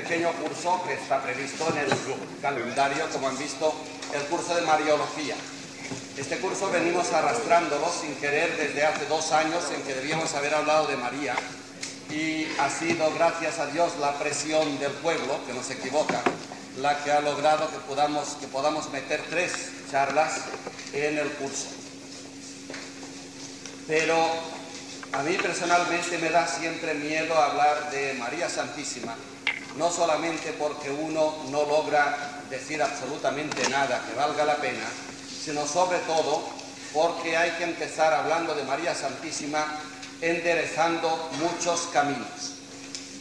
pequeño curso que está previsto en el calendario, como han visto, el curso de Mariología. Este curso venimos arrastrándolo sin querer desde hace 2 años en que debíamos haber hablado de María, y ha sido, gracias a Dios, la presión del pueblo, que no se equivoca, la que ha logrado que podamos meter 3 charlas en el curso. Pero a mí personalmente me da siempre miedo hablar de María Santísima, no solamente porque uno no logra decir absolutamente nada que valga la pena, sino sobre todo porque hay que empezar hablando de María Santísima enderezando muchos caminos.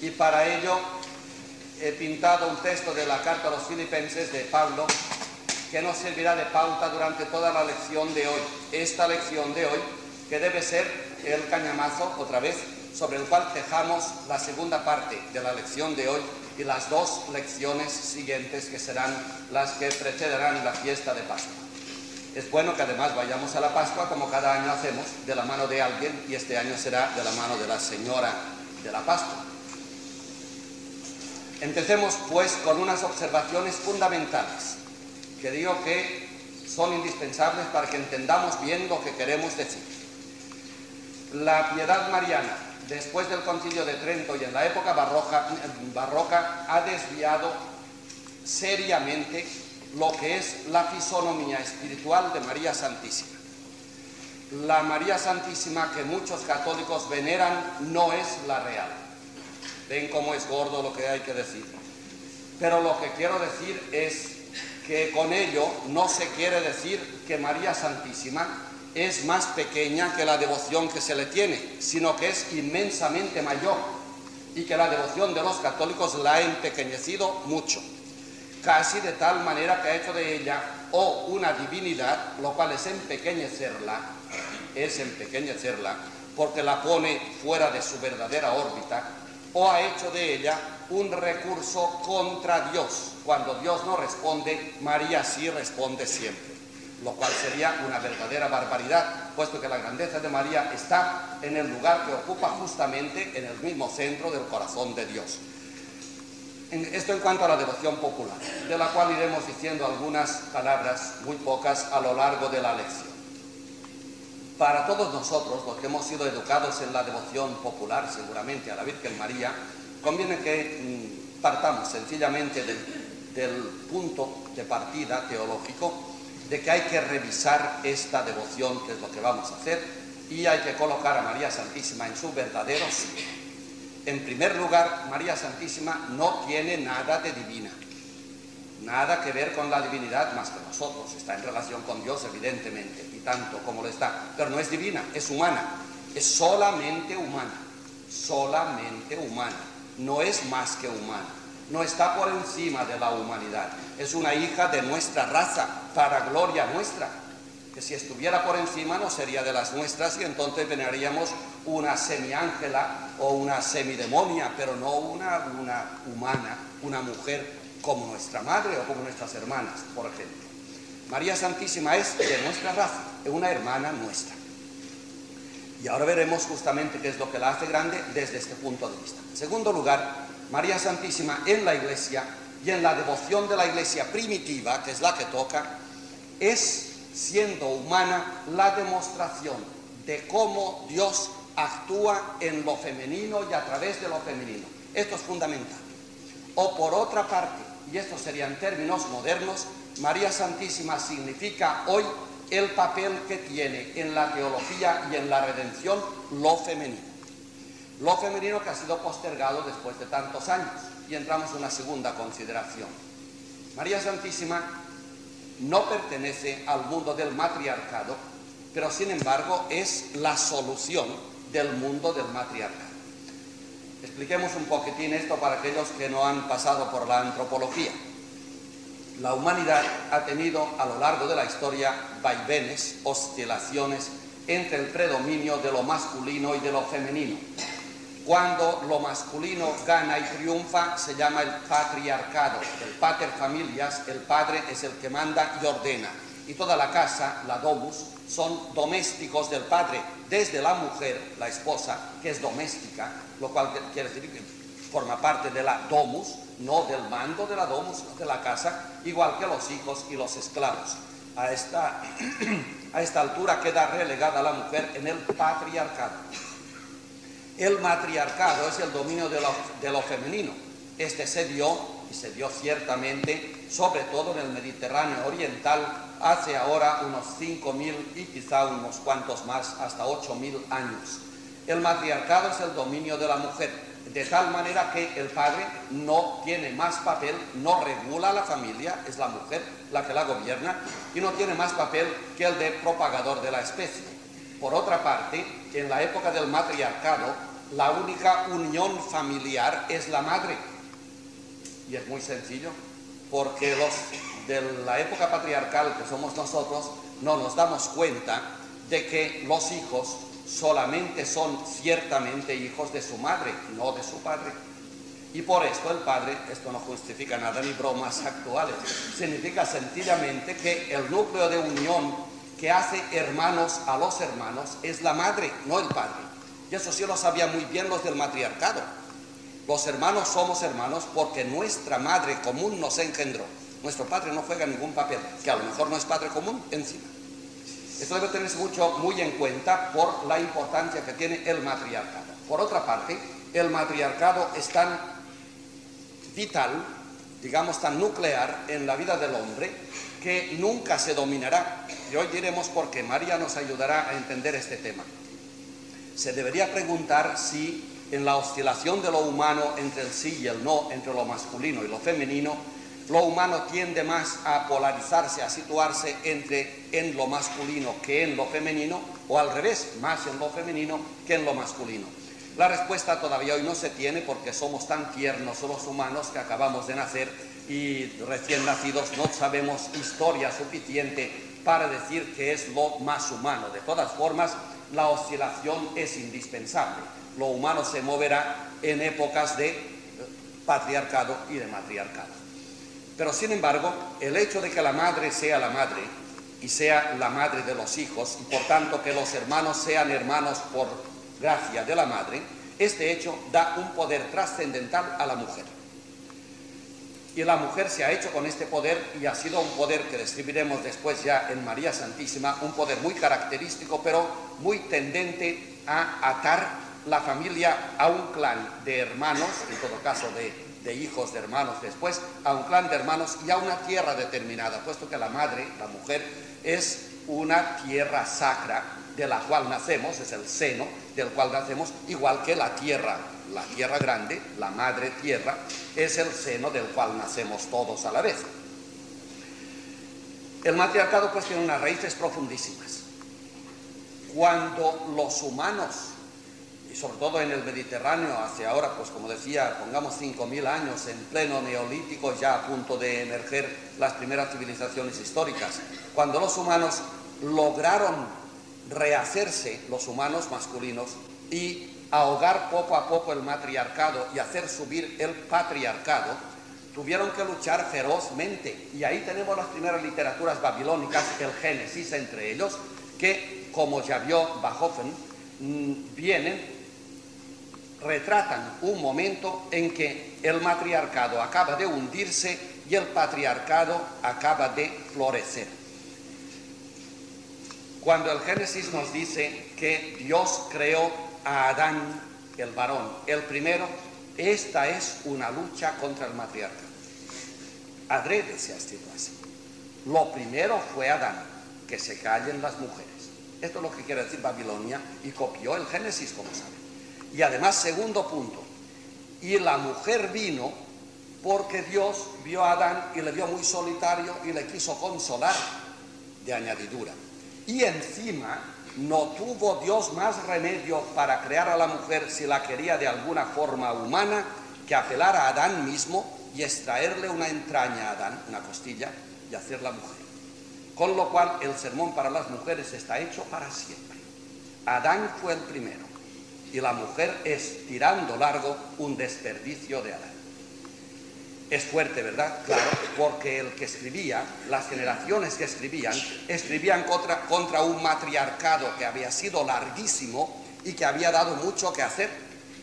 Y para ello he pintado un texto de la carta a los Filipenses de Pablo que nos servirá de pauta durante toda la lección de hoy. Esta lección de hoy, que debe ser el cañamazo, otra vez, sobre el cual tejamos la segunda parte de la lección de hoy y las 2 lecciones siguientes, que serán las que precederán la fiesta de Pascua. Es bueno que además vayamos a la Pascua, como cada año hacemos, de la mano de alguien, y este año será de la mano de la Señora de la Pascua. Empecemos pues con unas observaciones fundamentales, que digo que son indispensables para que entendamos bien lo que queremos decir. La piedad mariana, después del Concilio de Trento y en la época barroca, ha desviado seriamente lo que es la fisonomía espiritual de María Santísima. La María Santísima que muchos católicos veneran no es la real. Ven cómo es gordo lo que hay que decir. Pero lo que quiero decir es que con ello no se quiere decir que María Santísima es más pequeña que la devoción que se le tiene, sino que es inmensamente mayor y que la devoción de los católicos la ha empequeñecido mucho, casi de tal manera que ha hecho de ella o una divinidad, lo cual es empequeñecerla porque la pone fuera de su verdadera órbita, o ha hecho de ella un recurso contra Dios. Cuando Dios no responde, María sí responde siempre, lo cual sería una verdadera barbaridad, puesto que la grandeza de María está en el lugar que ocupa justamente en el mismo centro del corazón de Dios. Esto en cuanto a la devoción popular, de la cual iremos diciendo algunas palabras, muy pocas, a lo largo de la lección. Para todos nosotros, los que hemos sido educados en la devoción popular, seguramente a la Virgen María, conviene que partamos sencillamente del punto de partida teológico de que hay que revisar esta devoción, que es lo que vamos a hacer, y hay que colocar a María Santísima en su verdadero sitio. En primer lugar, María Santísima no tiene nada de divina, nada que ver con la divinidad más que nosotros. Está en relación con Dios, evidentemente, y tanto como lo está, pero no es divina, es humana, es solamente humana, no es más que humana, no está por encima de la humanidad, es una hija de nuestra raza, para gloria nuestra, que si estuviera por encima no sería de las nuestras y entonces veneraríamos una semiángela o una semidemonia, pero no una humana, una mujer como nuestra madre o como nuestras hermanas, por ejemplo. María Santísima es de nuestra raza, es una hermana nuestra. Y ahora veremos justamente qué es lo que la hace grande desde este punto de vista. En segundo lugar, María Santísima en la Iglesia y en la devoción de la Iglesia primitiva, que es la que toca, es, siendo humana, la demostración de cómo Dios actúa en lo femenino y a través de lo femenino. Esto es fundamental. O por otra parte, y estos serían términos modernos, María Santísima significa hoy el papel que tiene en la teología y en la redención lo femenino. Lo femenino que ha sido postergado después de tantos años. Y entramos en una segunda consideración. María Santísima no pertenece al mundo del matriarcado, pero sin embargo es la solución del mundo del matriarcado. Expliquemos un poquitín esto para aquellos que no han pasado por la antropología. La humanidad ha tenido a lo largo de la historia vaivenes, oscilaciones entre el predominio de lo masculino y de lo femenino. Cuando lo masculino gana y triunfa se llama el patriarcado, el pater familias, el padre es el que manda y ordena. Y toda la casa, la domus, son domésticos del padre, desde la mujer, la esposa, que es doméstica, lo cual quiere decir que forma parte de la domus, no del mando de la domus, sino de la casa, igual que los hijos y los esclavos. A esta altura queda relegada la mujer en el patriarcado. El matriarcado es el dominio de lo femenino. Este se dio, y se dio ciertamente, sobre todo en el Mediterráneo oriental, hace ahora unos 5.000 y quizá unos cuantos más, hasta 8.000 años. El matriarcado es el dominio de la mujer, de tal manera que el padre no tiene más papel, no regula la familia, es la mujer la que la gobierna, y no tiene más papel que el de propagador de la especie. Por otra parte, en la época del matriarcado, la única unión familiar es la madre. Y es muy sencillo, porque los de la época patriarcal, que somos nosotros, no nos damos cuenta de que los hijos solamente son ciertamente hijos de su madre, no de su padre. Y por esto el padre, esto no justifica nada ni bromas actuales, significa sencillamente que el núcleo de unión que hace hermanos a los hermanos es la madre, no el padre. Y eso sí lo sabían muy bien los del matriarcado. Los hermanos somos hermanos porque nuestra madre común nos engendró. Nuestro padre no juega ningún papel, que a lo mejor no es padre común encima. Esto debe tenerse muy en cuenta por la importancia que tiene el matriarcado. Por otra parte, el matriarcado es tan vital, digamos tan nuclear en la vida del hombre, que nunca se dominará. Y hoy diremos por qué. María nos ayudará a entender este tema. Se debería preguntar si en la oscilación de lo humano entre el sí y el no, entre lo masculino y lo femenino, lo humano tiende más a polarizarse, a situarse en lo masculino que en lo femenino, o al revés, más en lo femenino que en lo masculino. La respuesta todavía hoy no se tiene porque somos tan tiernos los humanos que acabamos de nacer y recién nacidos no sabemos historia suficiente para decir que es lo más humano. De todas formas, la oscilación es indispensable. Lo humano se moverá en épocas de patriarcado y de matriarcado. Pero sin embargo, el hecho de que la madre sea la madre y sea la madre de los hijos, y por tanto que los hermanos sean hermanos por gracia de la madre, este hecho da un poder trascendental a la mujer. Y la mujer se ha hecho con este poder, y ha sido un poder que describiremos después ya en María Santísima, un poder muy característico, pero muy tendente a atar la familia a un clan de hermanos, en todo caso de hijos de hermanos después, a un clan de hermanos y a una tierra determinada, puesto que la madre, la mujer, es una tierra sacra de la cual nacemos, es el seno del cual nacemos, igual que la tierra grande, la madre tierra, es el seno del cual nacemos todos a la vez. El matriarcado pues tiene unas raíces profundísimas. Cuando los humanos, y sobre todo en el Mediterráneo, hacia ahora, pues como decía, pongamos 5.000 años, en pleno neolítico, ya a punto de emerger las primeras civilizaciones históricas, cuando los humanos lograron rehacerse, los humanos masculinos, y ahogar poco a poco el matriarcado y hacer subir el patriarcado, tuvieron que luchar ferozmente. Y ahí tenemos las primeras literaturas babilónicas, el Génesis entre ellos, que, como ya vio Bachofen, retratan un momento en que el matriarcado acaba de hundirse y el patriarcado acaba de florecer. Cuando el Génesis nos dice que Dios creó a Adán, el varón, el primero, esta es una lucha contra el matriarcado. Adrede se ha escrito así. Lo primero fue Adán, que se callen las mujeres. Esto es lo que quiere decir Babilonia, y copió el Génesis, como saben. Y además, segundo punto, y la mujer vino porque Dios vio a Adán y le vio muy solitario y le quiso consolar, de añadidura. Y encima no tuvo Dios más remedio para crear a la mujer, si la quería de alguna forma humana, que apelar a Adán mismo y extraerle una entraña a Adán, una costilla, y hacerla mujer. Con lo cual el sermón para las mujeres está hecho para siempre. Adán fue el primero y la mujer es, tirando largo, un desperdicio de Adán. Es fuerte, ¿verdad? Claro, porque el que escribía, las generaciones que escribían contra un matriarcado que había sido larguísimo y que había dado mucho que hacer,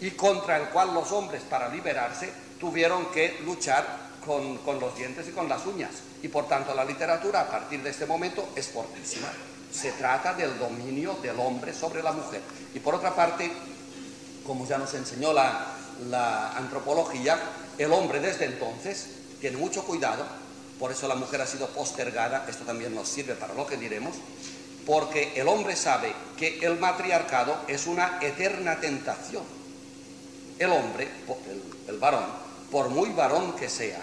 y contra el cual los hombres, para liberarse, tuvieron que luchar con los dientes y con las uñas. Y por tanto la literatura a partir de este momento es fortísima. Se trata del dominio del hombre sobre la mujer. Y por otra parte, como ya nos enseñó la antropología, el hombre desde entonces tiene mucho cuidado, por eso la mujer ha sido postergada, esto también nos sirve para lo que diremos, porque el hombre sabe que el matriarcado es una eterna tentación. El hombre, el varón, por muy varón que sea,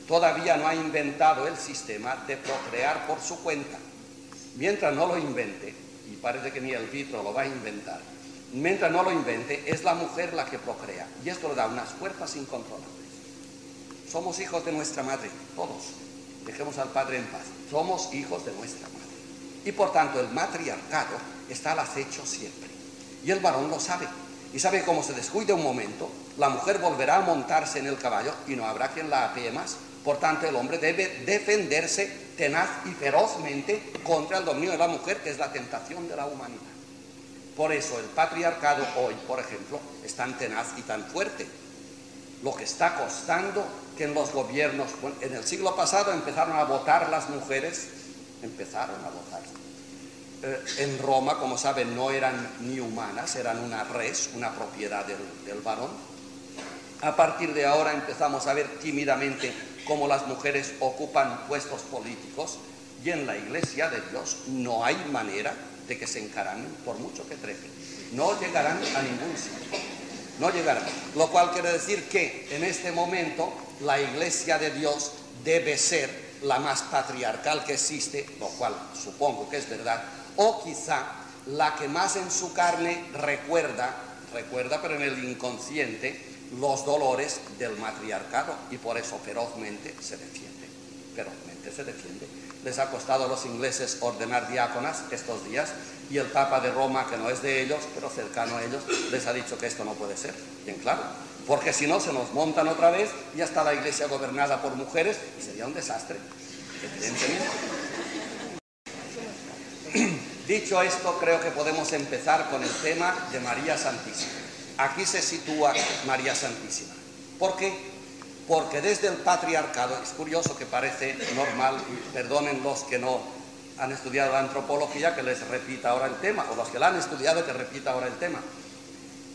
todavía no ha inventado el sistema de procrear por su cuenta. Mientras no lo invente, y parece que ni el vitro lo va a inventar, mientras no lo invente, es la mujer la que procrea, y esto le da unas fuerzas incontrolables. Somos hijos de nuestra madre, todos. Dejemos al Padre en paz. Somos hijos de nuestra madre. Y por tanto el matriarcado está al acecho siempre. Y el varón lo sabe. Y sabe que como se descuide un momento, la mujer volverá a montarse en el caballo y no habrá quien la apee más. Por tanto, el hombre debe defenderse tenaz y ferozmente contra el dominio de la mujer, que es la tentación de la humanidad. Por eso el patriarcado hoy, por ejemplo, es tan tenaz y tan fuerte. Lo que está costando que en los gobiernos, bueno, en el siglo pasado empezaron a votar las mujeres, empezaron a votar. En Roma, como saben, no eran ni humanas, eran una res, una propiedad del varón. A partir de ahora empezamos a ver tímidamente cómo las mujeres ocupan puestos políticos, y en la Iglesia de Dios no hay manera de que se encaramen, por mucho que trepen. No llegarán a ningún sitio. No llegarán. Lo cual quiere decir que en este momento la Iglesia de Dios debe ser la más patriarcal que existe, lo cual supongo que es verdad, o quizá la que más en su carne recuerda, pero en el inconsciente, los dolores del matriarcado, y por eso ferozmente se defiende. Ferozmente se defiende. Les ha costado a los ingleses ordenar diáconas estos días, y el Papa de Roma, que no es de ellos, pero cercano a ellos, les ha dicho que esto no puede ser. Bien claro, porque si no se nos montan otra vez, ya está la Iglesia gobernada por mujeres y sería un desastre, evidentemente. Dicho esto, creo que podemos empezar con el tema de María Santísima. Aquí se sitúa María Santísima. ¿Por qué? Porque desde el patriarcado, es curioso que parece normal, y perdonen los que no han estudiado la antropología que les repita ahora el tema, o los que la han estudiado que repita ahora el tema.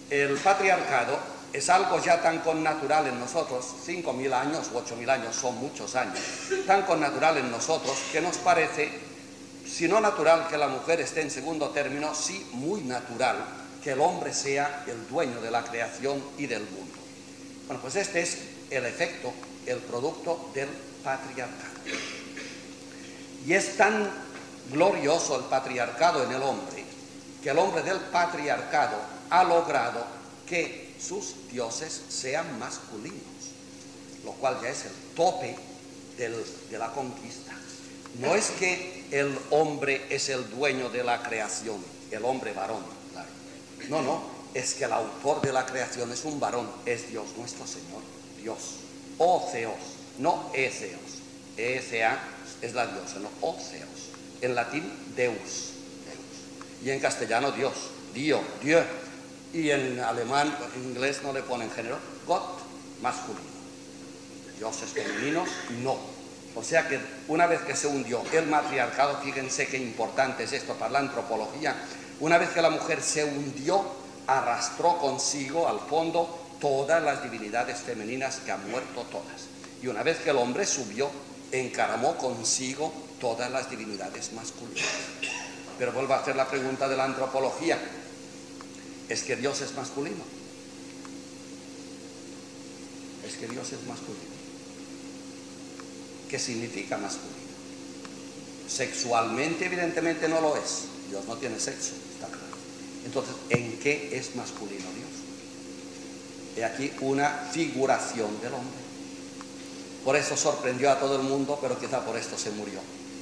El patriarcado es algo ya tan connatural en nosotros, 5.000 años u 8.000 años, son muchos años, tan connatural en nosotros que nos parece, si no natural que la mujer esté en segundo término, sí muy natural que el hombre sea el dueño de la creación y del mundo. Bueno, pues este es el efecto, el producto del patriarcado. Y es tan glorioso el patriarcado en el hombre, que el hombre del patriarcado ha logrado que sus dioses sean masculinos, lo cual ya es el tope de la conquista. No es que el hombre es el dueño de la creación, el hombre varón, claro. No, es que el autor de la creación es un varón, es Dios, nuestro Señor, Dios. O Theos, no Etheos. Ethea es la diosa, no O Theos. En latín, Deus. Y en castellano, Dios, Dio, Dieu. Y en alemán, en inglés no le ponen género, Gott, masculino. Dioses femeninos, no. O sea que una vez que se hundió el matriarcado, fíjense qué importante es esto para la antropología, una vez que la mujer se hundió, arrastró consigo al fondo todas las divinidades femeninas que han muerto todas. Y una vez que el hombre subió, encaramó consigo todas las divinidades masculinas. Pero vuelvo a hacer la pregunta de la antropología. ¿Es que Dios es masculino? ¿Es que Dios es masculino? ¿Qué significa masculino? Sexualmente, evidentemente, no lo es. Dios no tiene sexo, está claro. Entonces, ¿en qué es masculino Dios? He aquí una figuración del hombre. Por eso sorprendió a todo el mundo, pero quizá por esto se murió.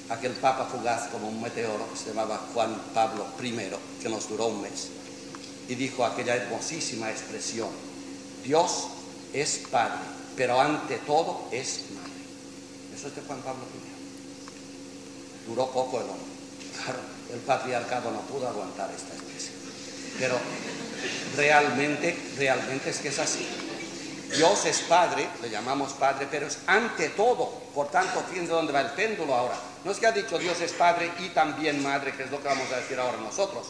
Aquel papa fugaz como un meteoro, que se llamaba Juan Pablo I, que nos duró un mes, y dijo aquella hermosísima expresión: Dios es Padre, pero ante todo es Madre. Eso es de Juan Pablo I. Duró poco el hombre. Claro, el patriarcado no pudo aguantar esta expresión. Pero realmente es que es así. Dios es Padre, le llamamos Padre, pero es ante todo. Por tanto, fíjense dónde va el péndulo ahora. No es que ha dicho Dios es Padre y también Madre, que es lo que vamos a decir ahora nosotros.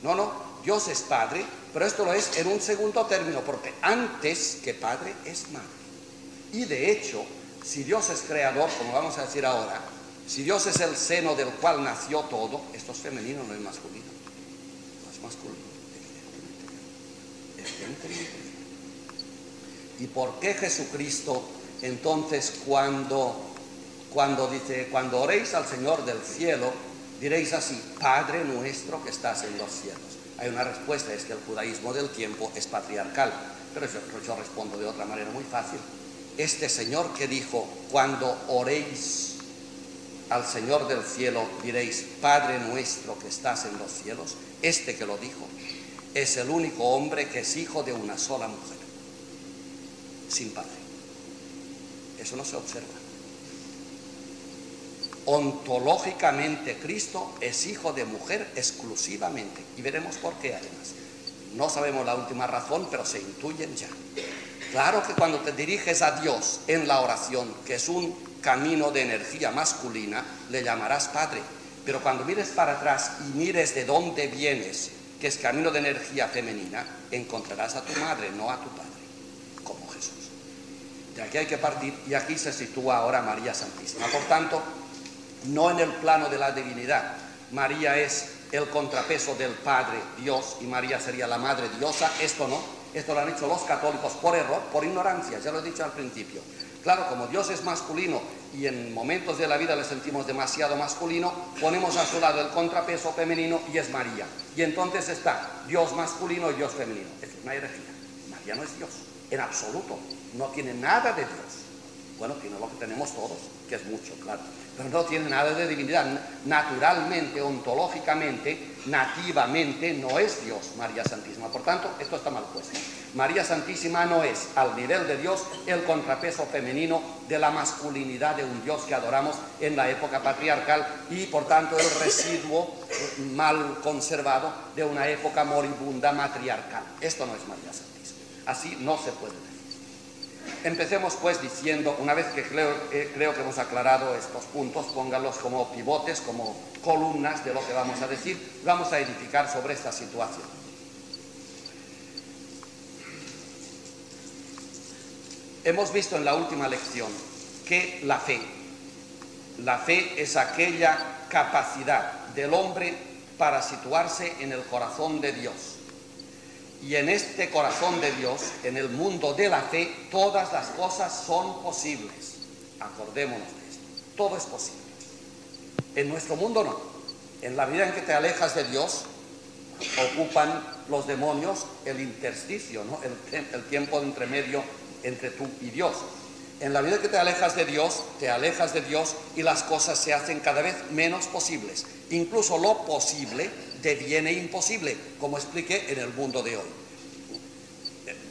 No, Dios es Padre, pero esto lo es en un segundo término, porque antes que Padre es Madre. Y de hecho, si Dios es creador, como vamos a decir ahora, si Dios es el seno del cual nació todo, esto es femenino, no es masculino. No es masculino, evidentemente. ¿Y por qué Jesucristo entonces cuando oréis al Señor del cielo, diréis así, Padre nuestro que estás en los cielos? Hay una respuesta, es que el judaísmo del tiempo es patriarcal, pero yo respondo de otra manera muy fácil. Este Señor que dijo, cuando oréis al Señor del cielo, diréis, Padre nuestro que estás en los cielos, este que lo dijo, es el único hombre que es hijo de una sola mujer, sin padre. Eso no se observa. Ontológicamente Cristo es hijo de mujer exclusivamente, y veremos por qué además. No sabemos la última razón, pero se intuyen ya. Claro que cuando te diriges a Dios en la oración, que es un camino de energía masculina, le llamarás Padre. Pero cuando mires para atrás y mires de dónde vienes, que es camino de energía femenina, encontrarás a tu madre, no a tu padre, como Jesús. De aquí hay que partir, y aquí se sitúa ahora María Santísima. Por tanto, no en el plano de la divinidad. María es el contrapeso del Padre Dios, y María sería la Madre Diosa. Esto no. Esto lo han hecho los católicos por error, por ignorancia, ya lo he dicho al principio. Claro, como Dios es masculino y en momentos de la vida le sentimos demasiado masculino, ponemos a su lado el contrapeso femenino y es María. Y entonces está Dios masculino y Dios femenino. Es una herejía. María no es Dios, en absoluto. No tiene nada de Dios. Bueno, tiene lo que tenemos todos, que es mucho, claro. Pero no tiene nada de divinidad. Naturalmente, ontológicamente, nativamente, no es Dios María Santísima. Por tanto, esto está mal puesto. María Santísima no es, al nivel de Dios, el contrapeso femenino de la masculinidad de un Dios que adoramos en la época patriarcal y, por tanto, el residuo mal conservado de una época moribunda matriarcal. Esto no es María Santísima. Así no se puede decir. Empecemos pues diciendo, una vez que creo que hemos aclarado estos puntos, pónganlos como pivotes, como columnas de lo que vamos a decir, vamos a edificar sobre esta situación. Hemos visto en la última lección que la fe es aquella capacidad del hombre para situarse en el corazón de Dios. Y en este corazón de Dios, en el mundo de la fe, todas las cosas son posibles. Acordémonos de esto. Todo es posible. En nuestro mundo no. En la vida en que te alejas de Dios, ocupan los demonios el intersticio, ¿no? El tiempo de entremedio entre tú y Dios. En la vida en que te alejas de Dios y las cosas se hacen cada vez menos posibles. Incluso lo posible deviene imposible, como expliqué en el mundo de hoy.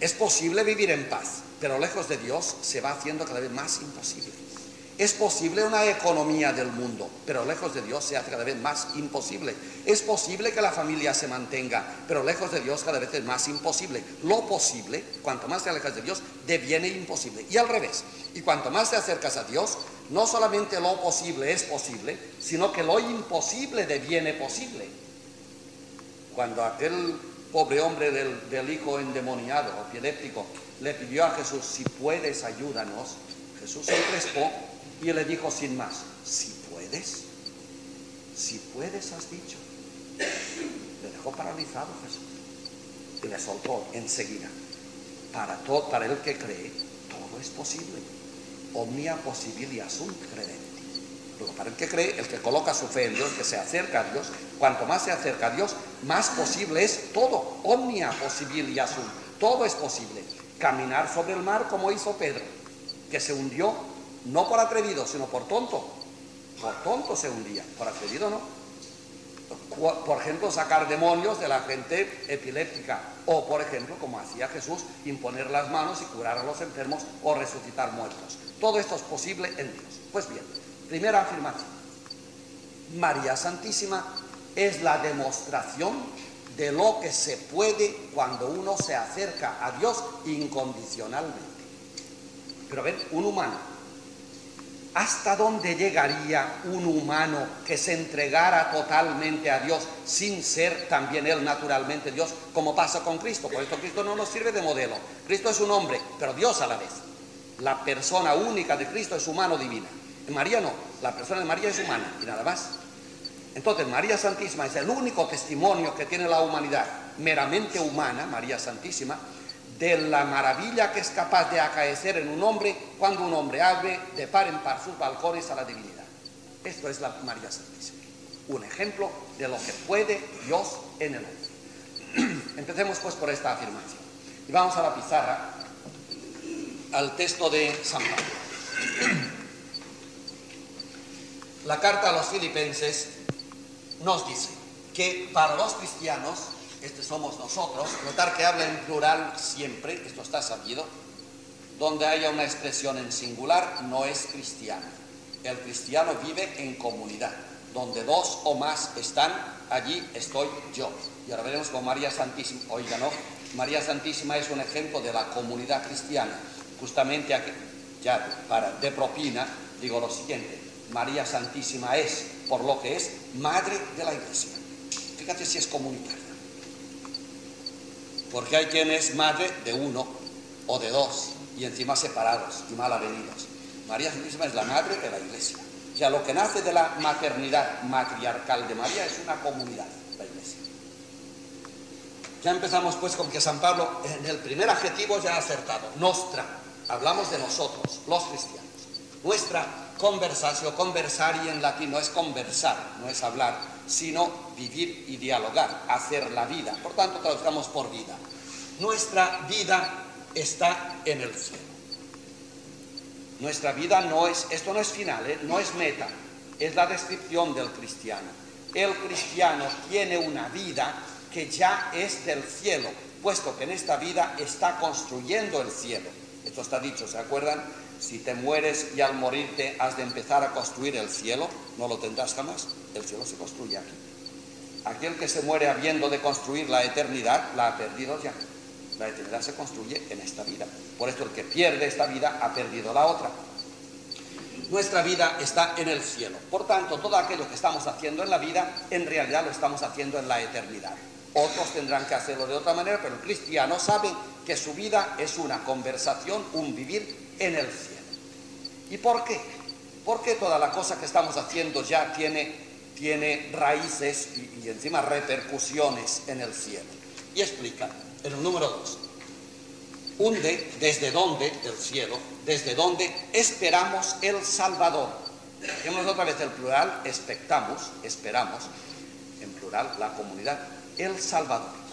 Es posible vivir en paz, pero lejos de Dios se va haciendo cada vez más imposible. Es posible una economía del mundo, pero lejos de Dios se hace cada vez más imposible. Es posible que la familia se mantenga, pero lejos de Dios cada vez es más imposible. Lo posible, cuanto más te alejas de Dios, deviene imposible. Y al revés, y cuanto más te acercas a Dios, no solamente lo posible es posible, sino que lo imposible deviene posible. Cuando aquel pobre hombre del hijo endemoniado, epiléptico, le pidió a Jesús, si puedes, ayúdanos, Jesús se encrespó y le dijo sin más, si puedes has dicho. Le dejó paralizado Jesús y le soltó enseguida. Para el que cree, todo es posible. Omnia possibilia sunt credenti. Luego, para el que cree, el que coloca su fe en Dios, que se acerca a Dios, cuanto más se acerca a Dios, más posible es todo. Omnia possibilia sunt. Todo es posible. Caminar sobre el mar como hizo Pedro, que se hundió no por atrevido, sino por tonto. Por tonto se hundía, por atrevido no. Por ejemplo, sacar demonios de la gente epiléptica. O, por ejemplo, como hacía Jesús, imponer las manos y curar a los enfermos o resucitar muertos. Todo esto es posible en Dios. Pues bien, primera afirmación. María Santísima es la demostración de lo que se puede cuando uno se acerca a Dios incondicionalmente. Pero ven, un humano. ¿Hasta dónde llegaría un humano que se entregara totalmente a Dios sin ser también él naturalmente Dios, como pasa con Cristo? Por esto Cristo no nos sirve de modelo. Cristo es un hombre, pero Dios a la vez. La persona única de Cristo es humano-divina. En María no, la persona de María es humana y nada más. Entonces María Santísima es el único testimonio que tiene la humanidad meramente humana, María Santísima, de la maravilla que es capaz de acaecer en un hombre cuando un hombre abre de par en par sus balcones a la divinidad. Esto es la María Santísima, un ejemplo de lo que puede Dios en el hombre. Empecemos pues por esta afirmación y vamos a la pizarra, al texto de San Pablo. La carta a los Filipenses nos dice que para los cristianos, somos nosotros, notar que habla en plural siempre, esto está sabido, donde haya una expresión en singular no es cristiano. El cristiano vive en comunidad, donde dos o más están, allí estoy yo. Y ahora veremos con María Santísima, oiga, ¿no? María Santísima es un ejemplo de la comunidad cristiana. Justamente aquí, ya de propina, digo lo siguiente: María Santísima es, por lo que es, madre de la Iglesia. Fíjate si es comunitaria. Porque hay quien es madre de uno o de dos y encima separados y mal avenidos. María Santísima es la madre de la Iglesia. O sea, lo que nace de la maternidad matriarcal de María es una comunidad, la Iglesia. Ya empezamos pues con que San Pablo en el primer adjetivo ya ha acertado. Nostra, hablamos de nosotros, los cristianos. Nuestra conversatio, conversari en latín no es conversar, no es hablar, sino vivir y dialogar, hacer la vida. Por tanto, traduzcamos por vida. Nuestra vida está en el cielo. Nuestra vida no es, esto no es final, no es meta, es la descripción del cristiano. El cristiano tiene una vida que ya es del cielo, puesto que en esta vida está construyendo el cielo. Esto está dicho, ¿se acuerdan? Si te mueres y al morirte has de empezar a construir el cielo, no lo tendrás jamás. El cielo se construye aquí. Aquel que se muere habiendo de construir la eternidad, la ha perdido ya. La eternidad se construye en esta vida. Por esto el que pierde esta vida ha perdido la otra. Nuestra vida está en el cielo. Por tanto, todo aquello que estamos haciendo en la vida, en realidad lo estamos haciendo en la eternidad. Otros tendrán que hacerlo de otra manera, pero el cristiano sabe que su vida es una conversación, un vivir en el cielo. ¿Y por qué? Porque toda la cosa que estamos haciendo ya tiene raíces y encima repercusiones en el cielo. Y explica en el número 2. Desde dónde, del cielo, desde dónde esperamos el Salvador. Vemos otra vez el plural, esperamos, en plural, la comunidad, el Salvador.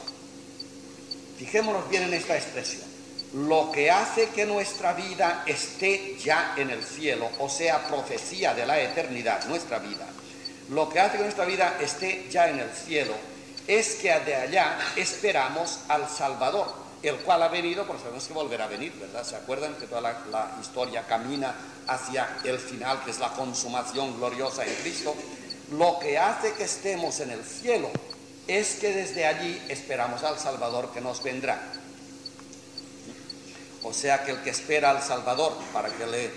Fijémonos bien en esta expresión. Lo que hace que nuestra vida esté ya en el cielo, o sea, profecía de la eternidad, nuestra vida, lo que hace que nuestra vida esté ya en el cielo, es que de allá esperamos al Salvador, el cual ha venido, porque sabemos que volverá a venir, ¿verdad? ¿Se acuerdan que toda la historia camina hacia el final, que es la consumación gloriosa en Cristo? Lo que hace que estemos en el cielo es que desde allí esperamos al Salvador que nos vendrá. O sea que el que espera al Salvador para que le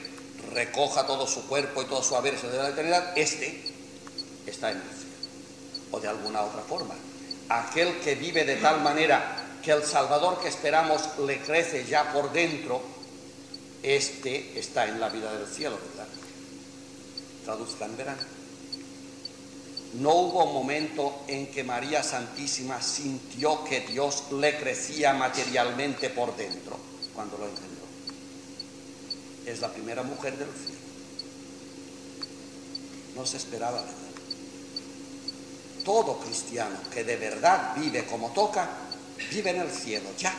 recoja todo su cuerpo y todo su haber de la eternidad, está en el cielo. O de alguna otra forma, aquel que vive de tal manera que el Salvador que esperamos le crece ya por dentro, está en la vida del cielo, ¿verdad? Traduzcan, verán. No hubo momento en que María Santísima sintió que Dios le crecía materialmente por dentro, cuando lo entendió. Es la primera mujer del cielo. No se esperaba, ¿verdad? Todo cristiano que de verdad vive como toca, vive en el cielo ya.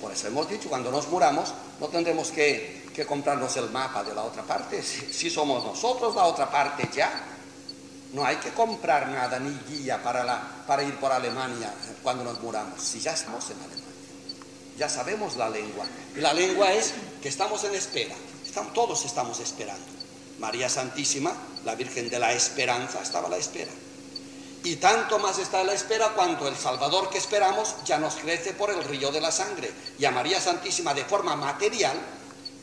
Por eso hemos dicho, cuando nos muramos, no tendremos que comprarnos el mapa de la otra parte. Si somos nosotros la otra parte ya, no hay que comprar nada, ni guía para ir por Alemania cuando nos muramos. Si ya estamos en Alemania, ya sabemos la lengua. Y la lengua es que estamos en espera. Todos estamos esperando. María Santísima, la Virgen de la Esperanza, estaba a la espera. Y tanto más está a la espera cuando el Salvador que esperamos ya nos crece por el río de la sangre. Y a María Santísima de forma material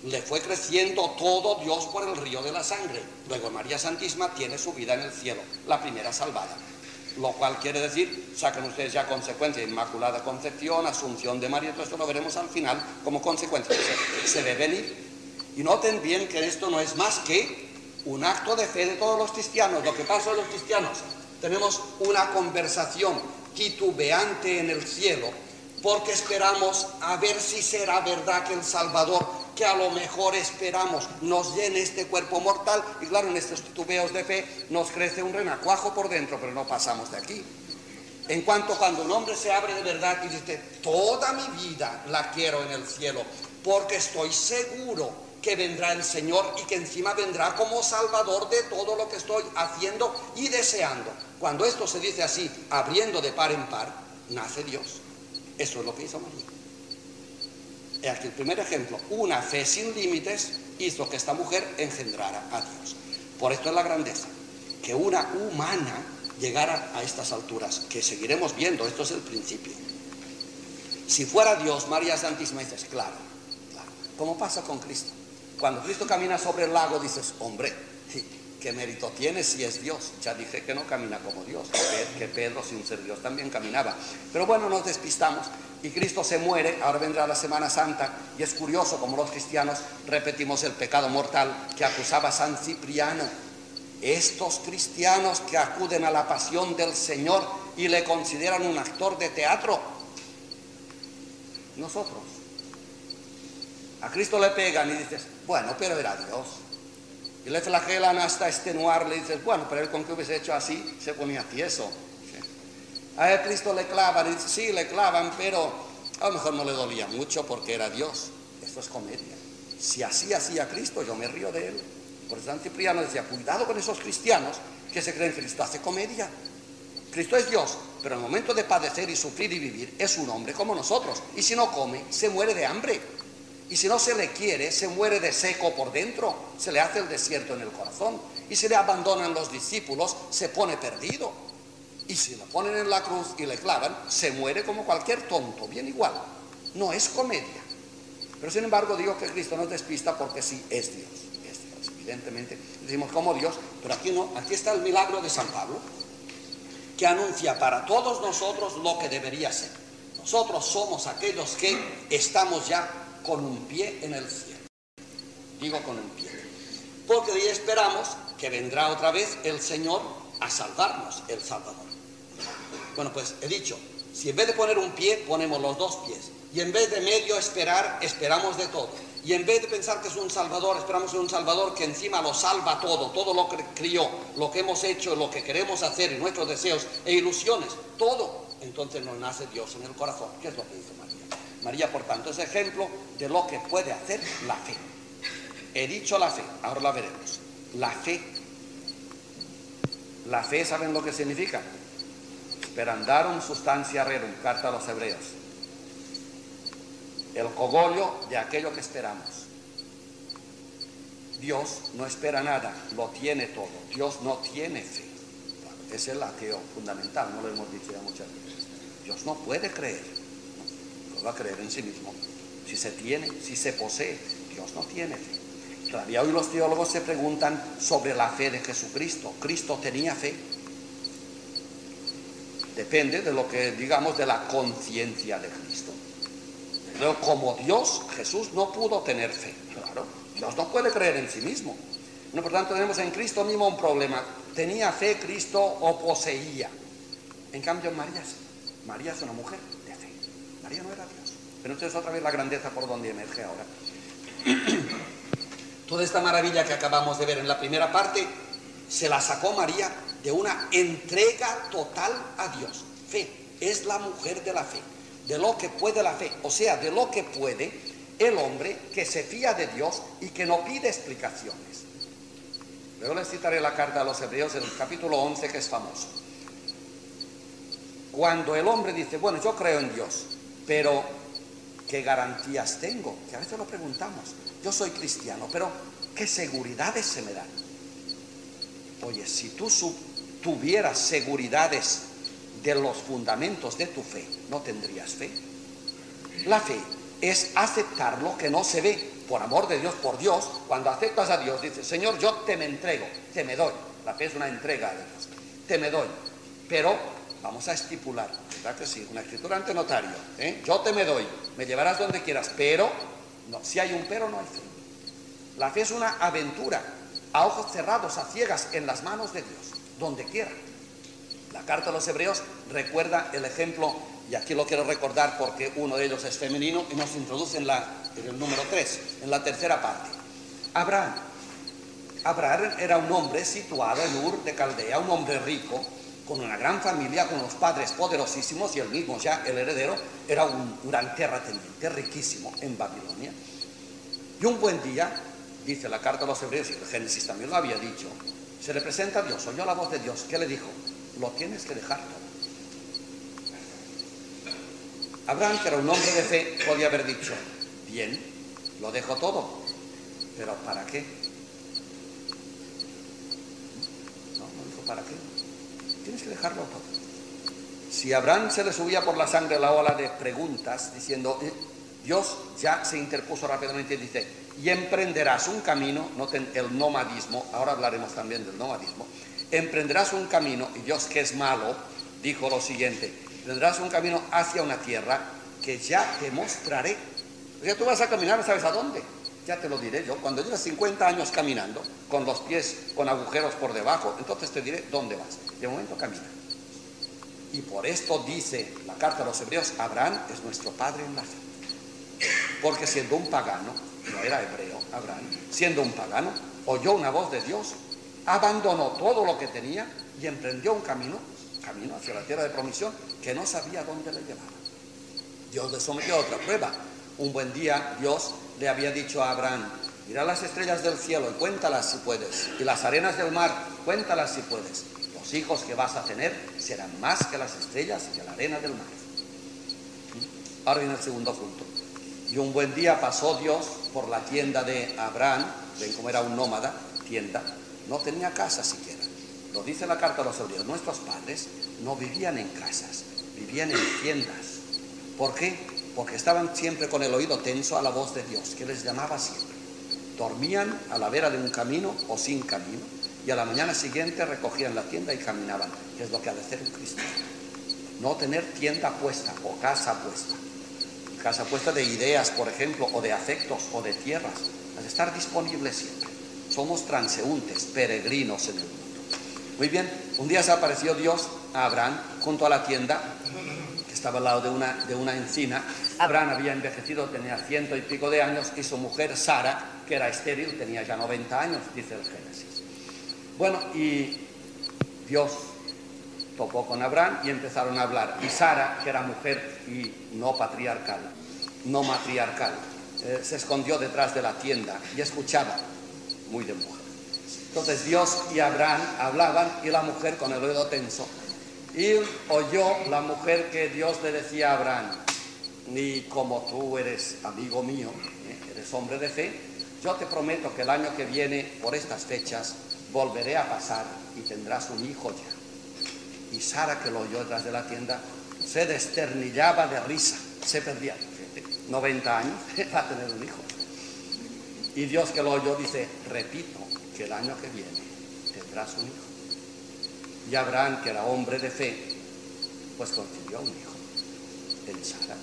le fue creciendo todo Dios por el río de la sangre. Luego María Santísima tiene su vida en el cielo, la primera salvada. Lo cual quiere decir, saquen ustedes ya consecuencia, Inmaculada Concepción, Asunción de María, todo esto lo veremos al final como consecuencia. Se ve venir. Y noten bien que esto no es más que un acto de fe de todos los cristianos. Lo que pasa a los cristianos, tenemos una conversación titubeante en el cielo, porque esperamos a ver si será verdad que el Salvador, que a lo mejor esperamos, nos llene este cuerpo mortal. Y claro, en estos titubeos de fe nos crece un renacuajo por dentro, pero no pasamos de aquí. En cuanto cuando un hombre se abre de verdad y dice, toda mi vida la quiero en el cielo, porque estoy seguro que vendrá el Señor y que encima vendrá como Salvador de todo lo que estoy haciendo y deseando. Cuando esto se dice así, abriendo de par en par, nace Dios. Eso es lo que hizo María. Y aquí el primer ejemplo, una fe sin límites hizo que esta mujer engendrara a Dios. Por esto es la grandeza, que una humana llegara a estas alturas, que seguiremos viendo, esto es el principio. Si fuera Dios, María Santísima, dices, claro, ¿cómo pasa con Cristo? Cuando Cristo camina sobre el lago, dices, hombre, ¿qué mérito tiene si es Dios? Ya dije que no camina como Dios, que Pedro sin ser Dios también caminaba. Pero bueno, nos despistamos y Cristo se muere. Ahora vendrá la Semana Santa y es curioso como los cristianos repetimos el pecado mortal que acusaba San Cipriano. Estos cristianos que acuden a la pasión del Señor y le consideran un actor de teatro, nosotros a Cristo le pegan y dices, bueno, pero era Dios. Y le flagelan hasta extenuarle y dices, bueno, pero él con que hubiese hecho así se ponía tieso. A él Cristo le clavan y dices, sí, le clavan, pero a lo mejor no le dolía mucho porque era Dios. Esto es comedia. Si así hacía Cristo, yo me río de él. Por eso San Cipriano decía, cuidado con esos cristianos que se creen que Cristo hace comedia. Cristo es Dios, pero en el momento de padecer y sufrir y vivir es un hombre como nosotros. Y si no come, se muere de hambre. Y si no se le quiere, se muere de seco por dentro, se le hace el desierto en el corazón. Y si le abandonan los discípulos, se pone perdido. Y si lo ponen en la cruz y le clavan, se muere como cualquier tonto, bien igual. No es comedia. Pero sin embargo digo que Cristo nos despista porque sí es Dios. Es Dios, evidentemente. Decimos como Dios, pero aquí no. Aquí está el milagro de San Pablo, que anuncia para todos nosotros lo que debería ser. Nosotros somos aquellos que estamos ya con un pie en el cielo. Digo con un pie. Porque de ahí esperamos que vendrá otra vez el Señor a salvarnos, el Salvador. Bueno, pues he dicho, si en vez de poner un pie, ponemos los dos pies. Y en vez de medio esperar, esperamos de todo. Y en vez de pensar que es un Salvador, esperamos en un Salvador que encima lo salva todo, todo lo que crió, lo que hemos hecho, lo que queremos hacer y nuestros deseos e ilusiones, todo. Entonces nos nace Dios en el corazón, que es lo que hizo María. María, por tanto, es ejemplo de lo que puede hacer la fe. He dicho la fe, ahora la veremos. La fe. La fe, ¿saben lo que significa? Sperandarum substantia rerum, carta a los Hebreos. El cogollo de aquello que esperamos. Dios no espera nada, lo tiene todo. Dios no tiene fe. Es el ateo fundamental, no lo hemos dicho ya muchas veces. Dios no puede creer. No va a creer en sí mismo. Si se tiene, si se posee, Dios no tiene fe. Todavía hoy los teólogos se preguntan sobre la fe de Jesucristo. ¿Cristo tenía fe? Depende de lo que digamos de la conciencia de Cristo. Pero como Dios, Jesús no pudo tener fe. Claro, Dios no puede creer en sí mismo. Bueno, por tanto tenemos en Cristo mismo un problema. ¿Tenía fe Cristo o poseía? En cambio María sí. María es una mujer de fe. María no era Dios. Pero entonces otra vez la grandeza por donde emerge ahora. Toda esta maravilla que acabamos de ver en la primera parte se la sacó María de una entrega total a Dios. Fe, es la mujer de la fe, de lo que puede la fe, o sea, de lo que puede el hombre que se fía de Dios y que no pide explicaciones. Luego les citaré la carta a los Hebreos en el capítulo 11, que es famoso. Cuando el hombre dice, bueno, yo creo en Dios, pero ¿qué garantías tengo? Que a veces lo preguntamos. Yo soy cristiano, pero ¿qué seguridades se me dan? Oye, si tú tuvieras seguridades de los fundamentos de tu fe, ¿no tendrías fe? La fe es aceptar lo que no se ve, por amor de Dios, por Dios, cuando aceptas a Dios, dices, Señor, yo te me entrego, te me doy. La fe es una entrega a Dios, te me doy. Pero vamos a estipular, ¿verdad que sí? Una escritura ante notario, yo te me doy, me llevarás donde quieras, pero, no, si hay un pero, no hay fe. La fe es una aventura, a ojos cerrados, a ciegas, en las manos de Dios, donde quiera. La carta a los Hebreos recuerda el ejemplo, y aquí lo quiero recordar porque uno de ellos es femenino y nos introduce en el número 3, en la tercera parte. Abraham era un hombre situado en Ur de Caldea, un hombre rico, con una gran familia, con unos padres poderosísimos, y él mismo ya, el heredero, era un gran terrateniente, riquísimo, en Babilonia. Y un buen día, dice la carta a los Hebreos, y el Génesis también lo había dicho, se le presenta a Dios, oyó la voz de Dios, ¿qué le dijo? Lo tienes que dejar todo. Abraham, que era un hombre de fe, podía haber dicho, bien, lo dejo todo, pero ¿para qué? No dijo ¿para qué? Tienes que dejarlo todo. Si a Abraham se le subía por la sangre la ola de preguntas, diciendo, Dios ya se interpuso rápidamente y dice, y emprenderás un camino, noten el nomadismo, ahora hablaremos también del nomadismo, emprenderás un camino, y Dios, que es malo, dijo lo siguiente, tendrás un camino hacia una tierra que ya te mostraré. O sea, tú vas a caminar, ¿no sabes a dónde? Ya te lo diré yo. Cuando llevas 50 años caminando, con los pies con agujeros por debajo, entonces te diré dónde vas. De momento camina. Y por esto dice la carta a los Hebreos, Abraham es nuestro padre en la fe. Porque siendo un pagano, no era hebreo Abraham, siendo un pagano, oyó una voz de Dios, abandonó todo lo que tenía y emprendió un camino hacia la tierra de promisión que no sabía dónde le llevaba. Dios le sometió a otra prueba. Un buen día Dios le había dicho a Abraham, mira las estrellas del cielo y cuéntalas si puedes, y las arenas del mar, cuéntalas si puedes. Los hijos que vas a tener serán más que las estrellas y que la arena del mar. Ahora viene el segundo punto. Y un buen día pasó Dios por la tienda de Abraham, ven cómo era un nómada, tienda, no tenía casa siquiera. Lo dice la carta a los Hebreos, nuestros padres no vivían en casas, vivían en tiendas. ¿Por qué? Porque estaban siempre con el oído tenso a la voz de Dios, que les llamaba siempre. Dormían a la vera de un camino o sin camino, y a la mañana siguiente recogían la tienda y caminaban, que es lo que ha de hacer un cristiano. No tener tienda puesta o casa puesta. Casa puesta de ideas, por ejemplo, o de afectos, o de tierras. Has de estar disponibles siempre. Somos transeúntes, peregrinos en el mundo. Muy bien, un día se apareció Dios a Abraham junto a la tienda, que estaba al lado de una encina. Abraham había envejecido, tenía 100 y pico de años, y su mujer Sara, que era estéril, tenía ya 90 años, dice el Génesis. Bueno, y Dios topó con Abraham y empezaron a hablar. Y Sara, que era mujer y no matriarcal, se escondió detrás de la tienda y escuchaba, muy de mujer. Entonces Dios y Abraham hablaban y la mujer con el oído tenso. Y oyó la mujer que Dios le decía a Abraham, ni como tú eres amigo mío, eres hombre de fe, yo te prometo que el año que viene, por estas fechas, volveré a pasar y tendrás un hijo ya. Y Sara, que lo oyó detrás de la tienda, se desternillaba de risa, se perdía. 90 años, va a tener un hijo. Y Dios, que lo oyó, dice, repito, que el año que viene tendrás un hijo. Y Abraham, que era hombre de fe, pues concibió un hijo en Sara.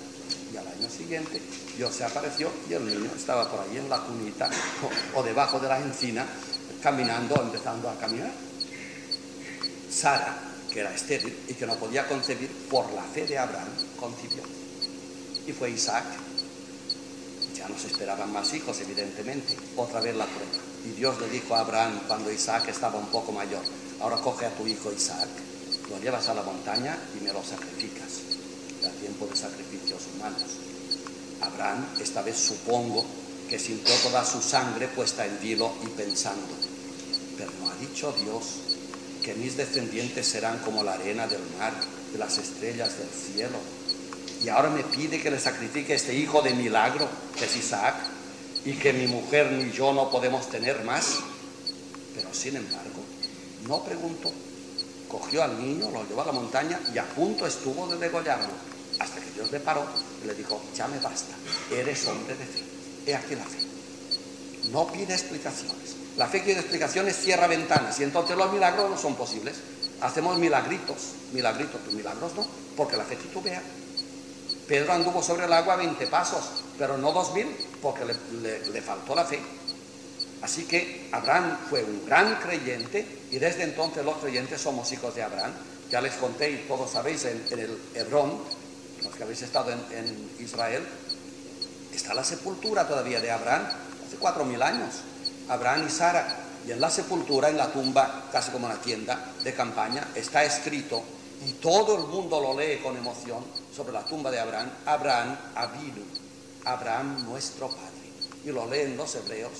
Y al año siguiente Dios se apareció y el niño estaba por ahí en la cunita o debajo de la encina, caminando, empezando a caminar. Sara, que era estéril y que no podía concebir, por la fe de Abraham concibió. Y fue Isaac. Ya no se esperaban más hijos, evidentemente. Otra vez la prueba. Y Dios le dijo a Abraham, cuando Isaac estaba un poco mayor, ahora coge a tu hijo Isaac, lo llevas a la montaña y me lo sacrificas. Da tiempo de sacrificios humanos. Abraham, esta vez supongo que sintió toda su sangre puesta en vilo y pensando, pero no ha dicho Dios que mis descendientes serán como la arena del mar, de las estrellas del cielo. Y ahora me pide que le sacrifique este hijo de milagro, que es Isaac, y que mi mujer ni yo no podemos tener más. Pero sin embargo, no preguntó. Cogió al niño, lo llevó a la montaña y a punto estuvo de degollarlo, hasta que Dios le paró y le dijo, ya me basta, eres hombre de fe, he aquí la fe. no pide explicaciones. La fe que pide explicaciones cierra ventanas y entonces los milagros no son posibles. Hacemos milagritos, pues milagros no, porque la fe titubea. Pedro anduvo sobre el agua 20 pasos, pero no 2000, porque le faltó la fe. Así que Abraham fue un gran creyente y desde entonces los creyentes somos hijos de Abraham. Ya les conté y todos sabéis, en el Hebrón, los que habéis estado en Israel, está la sepultura todavía de Abraham, hace 4000 años, Abraham y Sara. Y en la sepultura, en la tumba, casi como una tienda de campaña, está escrito, y todo el mundo lo lee con emoción, sobre la tumba de Abraham, Abraham Avinu, Abraham nuestro Padre. Y lo leen los hebreos,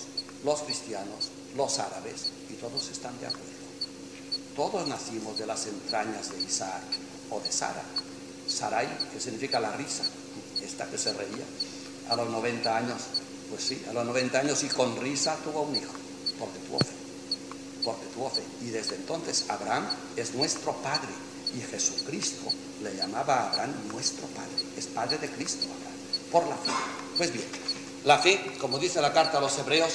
los cristianos, los árabes, y todos están de acuerdo. Todos nacimos de las entrañas de Isaac o de Sara. Sarai, que significa la risa, esta que se reía, a los 90 años, pues sí, a los 90 años y con risa tuvo un hijo, porque tuvo fe. Y desde entonces Abraham es nuestro Padre, y Jesucristo le llamaba a Abraham nuestro Padre, es Padre de Cristo Abraham, por la fe. Pues bien, la fe, como dice la carta a los hebreos,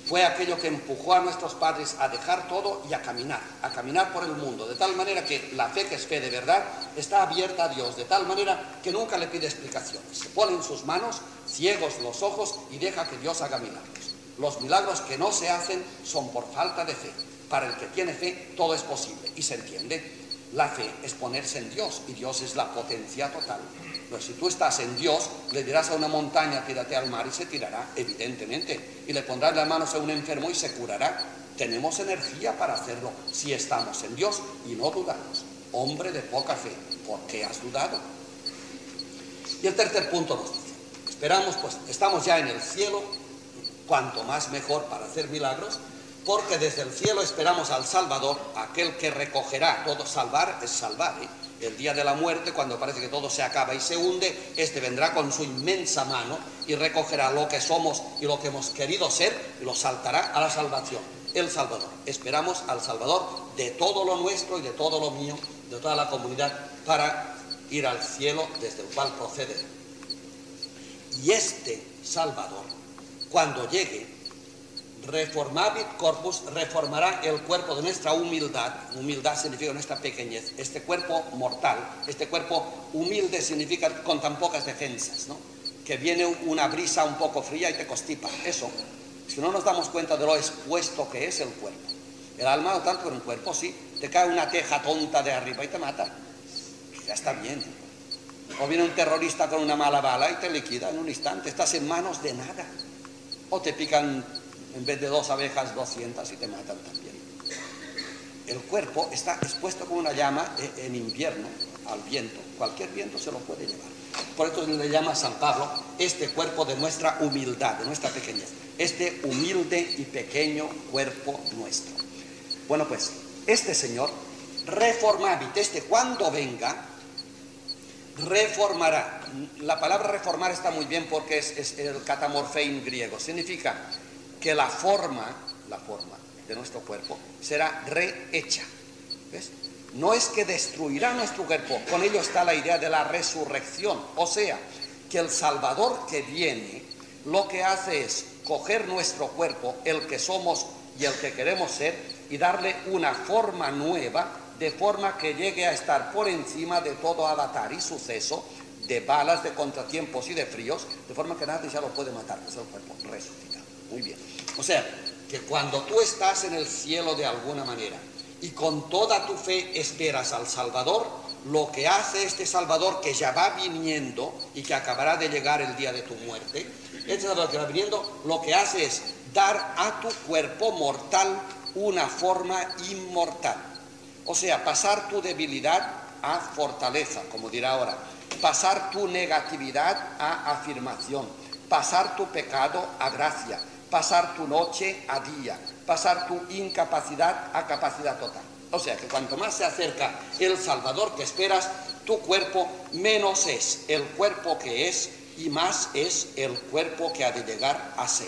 fue aquello que empujó a nuestros padres a dejar todo y a caminar por el mundo, de tal manera que la fe, que es fe de verdad, está abierta a Dios, de tal manera que nunca le pide explicaciones. Se pone en sus manos, ciegos los ojos, y deja que Dios haga milagros. Los milagros que no se hacen son por falta de fe. Para el que tiene fe, todo es posible, y se entiende. La fe es ponerse en Dios, y Dios es la potencia total. Pero si tú estás en Dios, le dirás a una montaña, tírate al mar, y se tirará, evidentemente. Y le pondrás las manos a un enfermo y se curará. Tenemos energía para hacerlo si estamos en Dios y no dudamos. Hombre de poca fe, ¿por qué has dudado? Y el tercer punto nos dice, esperamos, pues estamos ya en el cielo, cuanto más mejor para hacer milagros, porque desde el cielo esperamos al Salvador, aquel que recogerá todo. Salvar es salvar, El día de la muerte, cuando parece que todo se acaba y se hunde, este vendrá con su inmensa mano y recogerá lo que somos y lo que hemos querido ser y lo saltará a la salvación. El Salvador. Esperamos al Salvador de todo lo nuestro y de todo lo mío, de toda la comunidad, para ir al cielo desde el cual procede. Y este Salvador, cuando llegue, reformavit corpus, reformará el cuerpo de nuestra humildad. Humildad significa nuestra pequeñez. Este cuerpo mortal, este cuerpo humilde significa con tan pocas defensas, ¿no? Que viene una brisa un poco fría y te constipa. Eso, si no nos damos cuenta de lo expuesto que es el cuerpo. El alma no tanto, pero el cuerpo sí. Te cae una teja tonta de arriba y te mata. Ya está bien. O viene un terrorista con una mala bala y te liquida en un instante. Estás en manos de nada. O te pican, en vez de 2 abejas, 200 y te matan también. El cuerpo está expuesto como una llama en invierno al viento. Cualquier viento se lo puede llevar. Por eso le llama San Pablo este cuerpo de nuestra humildad, de nuestra pequeñez. Este humilde y pequeño cuerpo nuestro. Bueno, pues este Señor reformavit, cuando venga, reformará. La palabra reformar está muy bien porque es el katamorphein griego. Significa que la forma de nuestro cuerpo será rehecha. ¿Ves? No es que destruirá nuestro cuerpo, con ello está la idea de la resurrección. O sea, que el Salvador que viene, lo que hace es coger nuestro cuerpo, el que somos y el que queremos ser, y darle una forma nueva, de forma que llegue a estar por encima de todo avatar y suceso, de balas, de contratiempos y de fríos, de forma que nadie ya lo puede matar, que es el cuerpo resucitado. Muy bien. O sea, que cuando tú estás en el cielo de alguna manera y con toda tu fe esperas al Salvador, lo que hace este Salvador que ya va viniendo y que acabará de llegar el día de tu muerte, este Salvador que va viniendo, lo que hace es dar a tu cuerpo mortal una forma inmortal. O sea, pasar tu debilidad a fortaleza, como dirá ahora, pasar tu negatividad a afirmación, pasar tu pecado a gracia, pasar tu noche a día, pasar tu incapacidad a capacidad total. O sea que cuanto más se acerca el Salvador que esperas, tu cuerpo menos es el cuerpo que es y más es el cuerpo que ha de llegar a ser.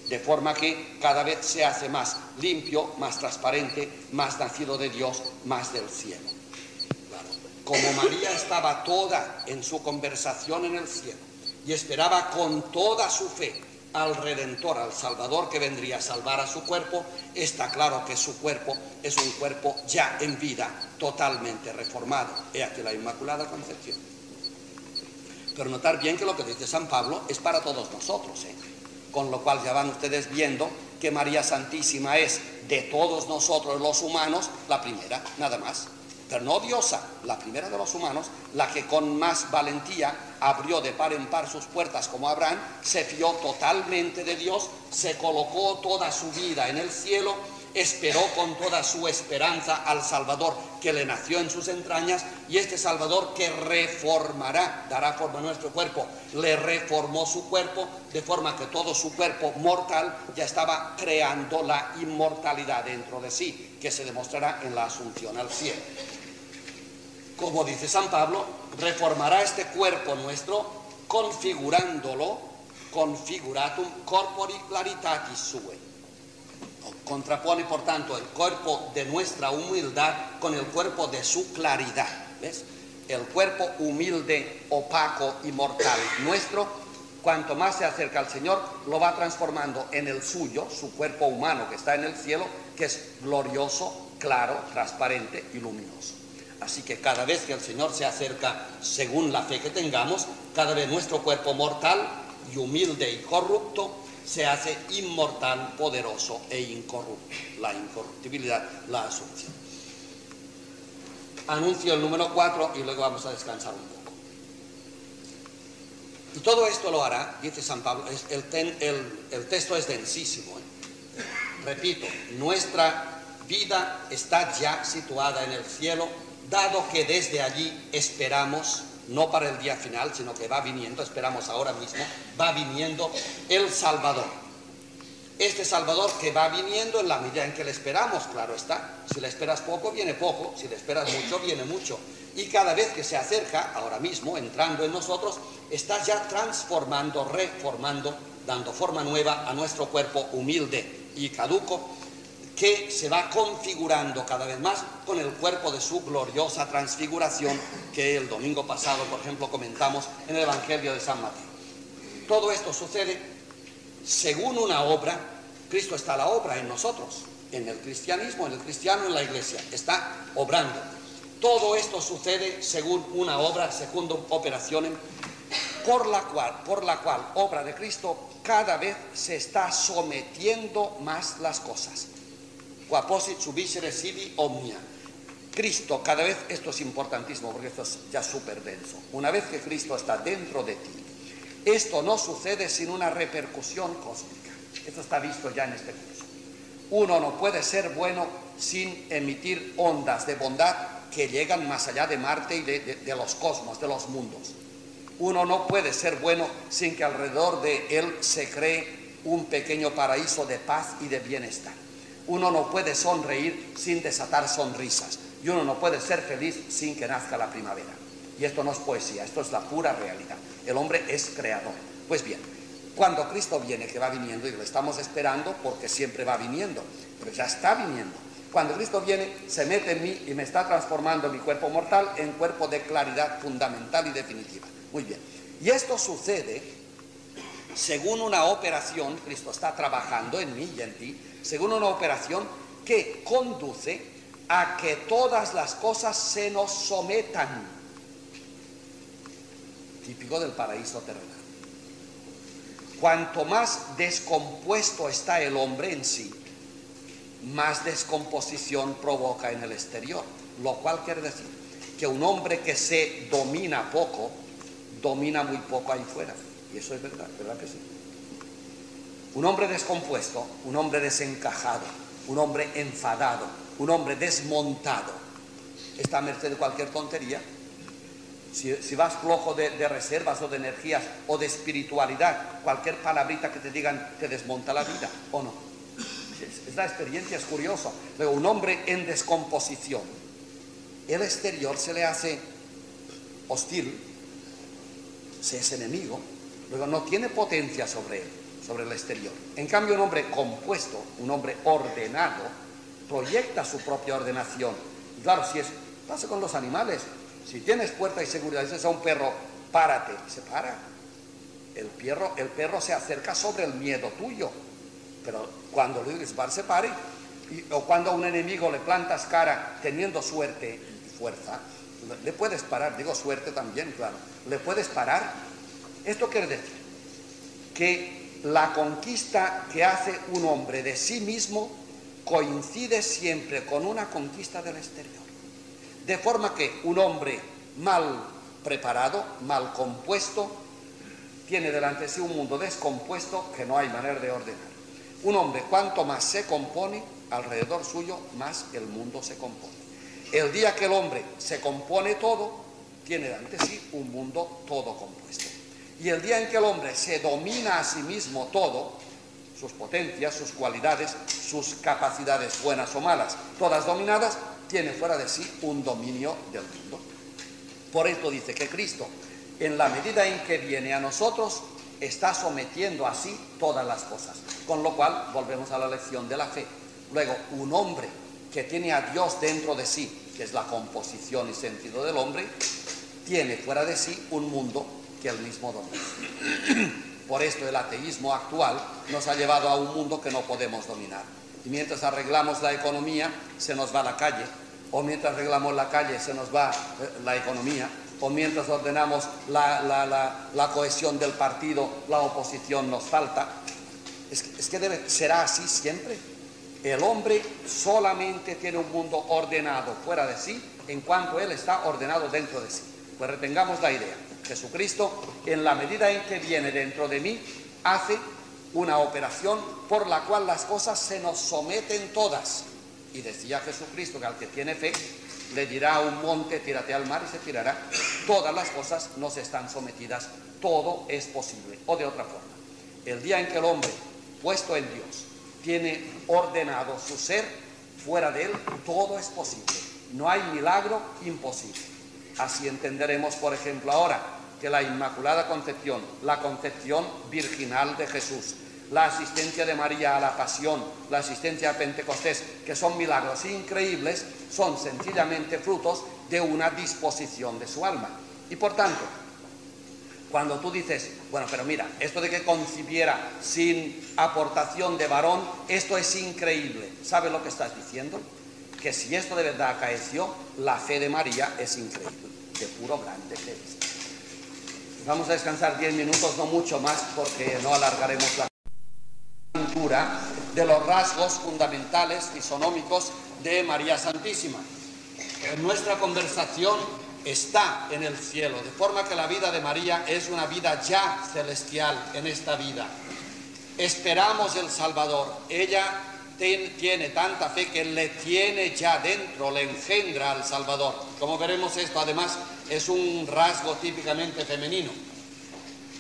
De forma que cada vez se hace más limpio, más transparente, más nacido de Dios, más del cielo. Claro. Como María estaba toda en su conversación en el cielo y esperaba con toda su fe al Redentor, al Salvador que vendría a salvar a su cuerpo, está claro que su cuerpo es un cuerpo ya en vida, totalmente reformado. He aquí la Inmaculada Concepción. Pero notar bien que lo que dice San Pablo es para todos nosotros, con lo cual ya van ustedes viendo que María Santísima es de todos nosotros los humanos la primera, nada más. Pero no diosa, la primera de los humanos, la que con más valentía abrió de par en par sus puertas como Abraham, se fió totalmente de Dios, se colocó toda su vida en el cielo, esperó con toda su esperanza al Salvador que le nació en sus entrañas, y este Salvador que reformará, dará forma a nuestro cuerpo, le reformó su cuerpo, de forma que todo su cuerpo mortal ya estaba creando la inmortalidad dentro de sí, que se demostrará en la asunción al cielo. Como dice San Pablo, reformará este cuerpo nuestro configurándolo, configuratum corpori claritatis sue. Contrapone, por tanto, el cuerpo de nuestra humildad con el cuerpo de su claridad. ¿Ves? El cuerpo humilde, opaco y mortal nuestro, cuanto más se acerca al Señor, lo va transformando en el suyo, su cuerpo humano que está en el cielo, que es glorioso, claro, transparente y luminoso. Así que cada vez que el Señor se acerca, según la fe que tengamos, cada vez nuestro cuerpo mortal y humilde y corrupto se hace inmortal, poderoso e incorrupto. La incorruptibilidad, la asunción. Anuncio el número 4 y luego vamos a descansar un poco. Y todo esto lo hará, dice San Pablo, el texto es densísimo. Repito, nuestra vida está ya situada en el cielo, dado que desde allí esperamos, no para el día final, sino que va viniendo, esperamos ahora mismo, va viniendo el Salvador. Este Salvador que va viniendo en la medida en que le esperamos, claro está. Si le esperas poco, viene poco. Si le esperas mucho, viene mucho. Y cada vez que se acerca, ahora mismo, entrando en nosotros, está ya transformando, reformando, dando forma nueva a nuestro cuerpo humilde y caduco, que se va configurando cada vez más con el cuerpo de su gloriosa transfiguración que el domingo pasado, por ejemplo, comentamos en el Evangelio de San Mateo. Todo esto sucede según una obra. Cristo está a la obra en nosotros, en el cristianismo, en el cristiano, en la iglesia, está obrando. Todo esto sucede según una obra, secundum operationem, por la cual obra de Cristo cada vez se está sometiendo más las cosas. Quaposit subisere sibi omnia. Cristo, cada vez, esto es importantísimo porque esto es ya súper denso. Una vez que Cristo está dentro de ti, esto no sucede sin una repercusión cósmica. Esto está visto ya en este curso. Uno no puede ser bueno sin emitir ondas de bondad que llegan más allá de Marte y de los cosmos, de los mundos. Uno no puede ser bueno sin que alrededor de él se cree un pequeño paraíso de paz y de bienestar. Uno no puede sonreír sin desatar sonrisas. Y uno no puede ser feliz sin que nazca la primavera. Y esto no es poesía, esto es la pura realidad. El hombre es creador. Pues bien, cuando Cristo viene, que va viniendo, y lo estamos esperando porque siempre va viniendo, pero ya está viniendo. Cuando Cristo viene, se mete en mí y me está transformando mi cuerpo mortal en cuerpo de claridad fundamental y definitiva. Muy bien. Y esto sucede según una operación, Cristo está trabajando en mí y en ti, según una operación que conduce a que todas las cosas se nos sometan. Típico del paraíso terrenal. Cuanto más descompuesto está el hombre en sí, más descomposición provoca en el exterior. Lo cual quiere decir que un hombre que se domina poco, domina muy poco ahí fuera. Y eso es verdad, ¿verdad que sí? Un hombre descompuesto, un hombre desencajado, un hombre enfadado, un hombre desmontado, está a merced de cualquier tontería. Si vas flojo de reservas o de energías o de espiritualidad, cualquier palabrita que te digan te desmonta la vida, ¿o no? Es la experiencia, es curioso. Luego, un hombre en descomposición, el exterior se le hace hostil, se es enemigo, luego no tiene potencia sobre él, sobre el exterior. En cambio, un hombre compuesto, un hombre ordenado, proyecta su propia ordenación. Y claro, pasa con los animales. Si tienes fuerza y seguridad, dices a un perro, párate, y se para. El perro se acerca sobre el miedo tuyo, pero cuando le dices se pare, o cuando a un enemigo le plantas cara teniendo suerte y fuerza, le puedes parar, digo suerte también, claro, le puedes parar. Esto quiere decir que la conquista que hace un hombre de sí mismo coincide siempre con una conquista del exterior. De forma que un hombre mal preparado, mal compuesto, tiene delante de sí un mundo descompuesto que no hay manera de ordenar. Un hombre, cuanto más se compone alrededor suyo, más el mundo se compone. El día que el hombre se compone todo, tiene delante de sí un mundo todo compuesto. Y el día en que el hombre se domina a sí mismo todo, sus potencias, sus cualidades, sus capacidades buenas o malas, todas dominadas, tiene fuera de sí un dominio del mundo. Por esto dice que Cristo, en la medida en que viene a nosotros, está sometiendo así todas las cosas. Con lo cual, volvemos a la lección de la fe. Luego, un hombre que tiene a Dios dentro de sí, que es la composición y sentido del hombre, tiene fuera de sí un mundo que él mismo domina. Por esto el ateísmo actual nos ha llevado a un mundo que no podemos dominar. Y mientras arreglamos la economía, se nos va la calle. O mientras arreglamos la calle, se nos va la economía. O mientras ordenamos la cohesión del partido, la oposición nos falta. Es que será así siempre. El hombre solamente tiene un mundo ordenado fuera de sí, en cuanto él está ordenado dentro de sí. Pues retengamos la idea. Jesucristo, en la medida en que viene dentro de mí, hace una operación por la cual las cosas se nos someten todas. Y decía Jesucristo que al que tiene fe, le dirá a un monte, tírate al mar y se tirará. Todas las cosas nos están sometidas, todo es posible. O de otra forma, el día en que el hombre, puesto en Dios, tiene ordenado su ser, fuera de él todo es posible. No hay milagro imposible. Así entenderemos, por ejemplo, ahora que la Inmaculada Concepción, la concepción virginal de Jesús, la asistencia de María a la Pasión, la asistencia a Pentecostés, que son milagros increíbles, son sencillamente frutos de una disposición de su alma. Y por tanto, cuando tú dices, bueno, pero mira, esto de que concibiera sin aportación de varón, esto es increíble, ¿sabes lo que estás diciendo? Que si esto de verdad acaeció, la fe de María es increíble, de puro grande que es. Vamos a descansar 10 minutos, no mucho más, porque no alargaremos la pintura de los rasgos fundamentales fisonómicos de María Santísima. En nuestra conversación está en el cielo, de forma que la vida de María es una vida ya celestial en esta vida. Esperamos el Salvador. Ella tiene tanta fe que le tiene ya dentro, le engendra al Salvador. Como veremos, esto además es un rasgo típicamente femenino.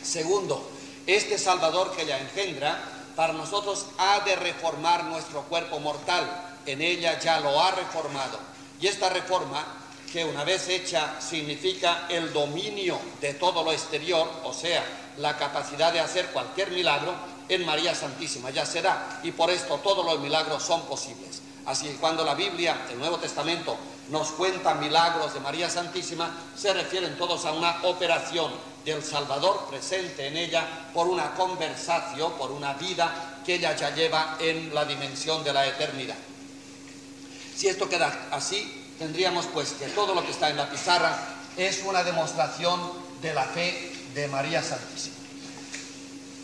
Segundo, este Salvador que ella engendra, para nosotros ha de reformar nuestro cuerpo mortal. En ella ya lo ha reformado. Y esta reforma, que una vez hecha, significa el dominio de todo lo exterior, o sea, la capacidad de hacer cualquier milagro, en María Santísima ya se da, y por esto todos los milagros son posibles. Así que cuando la Biblia, el Nuevo Testamento, nos cuenta milagros de María Santísima, se refieren todos a una operación del Salvador presente en ella por una conversación, por una vida que ella ya lleva en la dimensión de la eternidad. Si esto queda así, tendríamos pues que todo lo que está en la pizarra es una demostración de la fe de María Santísima.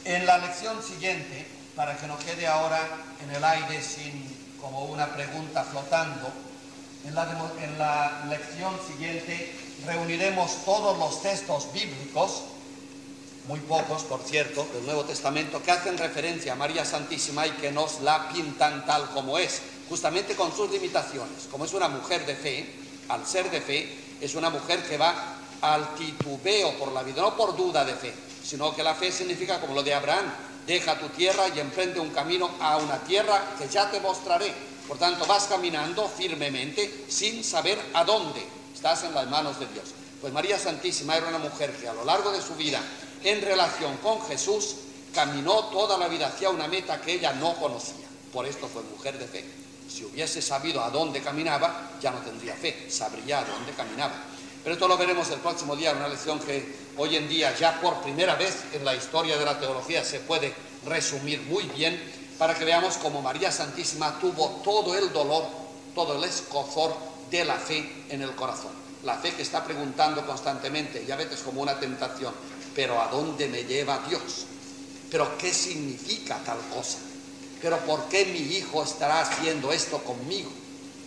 En la lección siguiente, para que no quede ahora en el aire sin como una pregunta flotando, en la lección siguiente reuniremos todos los textos bíblicos, muy pocos por cierto, del Nuevo Testamento, que hacen referencia a María Santísima y que nos la pintan tal como es, justamente con sus limitaciones. Como es una mujer de fe, al ser de fe, es una mujer que va al titubeo por la vida, no por duda de fe, sino que la fe significa como lo de Abraham: deja tu tierra y emprende un camino a una tierra que ya te mostraré. Por tanto, vas caminando firmemente sin saber a dónde. Estás en las manos de Dios. Pues María Santísima era una mujer que a lo largo de su vida, en relación con Jesús, caminó toda la vida hacia una meta que ella no conocía. Por esto fue mujer de fe. Si hubiese sabido a dónde caminaba, ya no tendría fe, sabría a dónde caminaba. Pero esto lo veremos el próximo día en una lección que hoy en día ya por primera vez en la historia de la teología se puede resumir muy bien, para que veamos cómo María Santísima tuvo todo el dolor, todo el escozor de la fe en el corazón. La fe que está preguntando constantemente, y a veces como una tentación, pero ¿a dónde me lleva Dios? ¿Pero qué significa tal cosa? ¿Pero por qué mi hijo estará haciendo esto conmigo?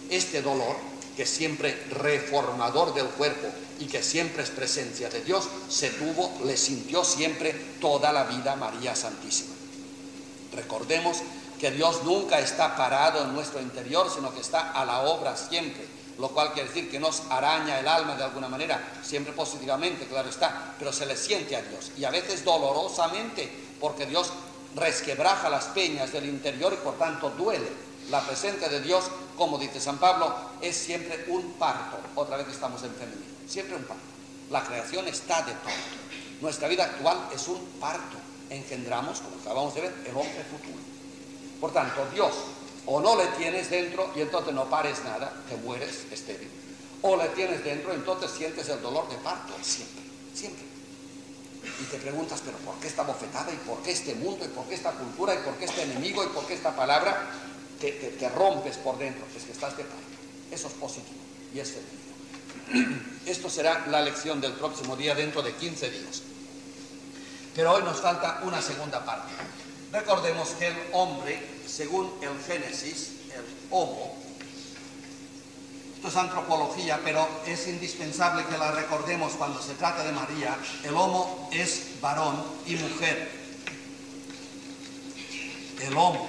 Este dolor, que siempre reformador del cuerpo y que siempre es presencia de Dios, le sintió siempre toda la vida María Santísima. Recordemos que Dios nunca está parado en nuestro interior, sino que está a la obra siempre, lo cual quiere decir que nos araña el alma de alguna manera, siempre positivamente, claro está, pero se le siente a Dios, y a veces dolorosamente, porque Dios resquebraja las peñas del interior y por tanto duele. La presencia de Dios, como dice San Pablo, es siempre un parto. Otra vez estamos en femenino, siempre un parto. La creación está de parto. Nuestra vida actual es un parto. Engendramos, como acabamos de ver, el hombre futuro. Por tanto, Dios, o no le tienes dentro y entonces no pares nada, te mueres estéril. O le tienes dentro y entonces sientes el dolor de parto, siempre, siempre. Y te preguntas, pero ¿por qué esta bofetada? ¿Y por qué este mundo? ¿Y por qué esta cultura? ¿Y por qué este enemigo? ¿Y por qué esta palabra? Que rompes por dentro, es que estás de parto. Eso es positivo y es femenino. Esto será la lección del próximo día, dentro de 15 días. Pero hoy nos falta una segunda parte. Recordemos que el hombre, según el Génesis, el homo, esto es antropología, pero es indispensable que la recordemos cuando se trata de María. El homo es varón y mujer. El homo.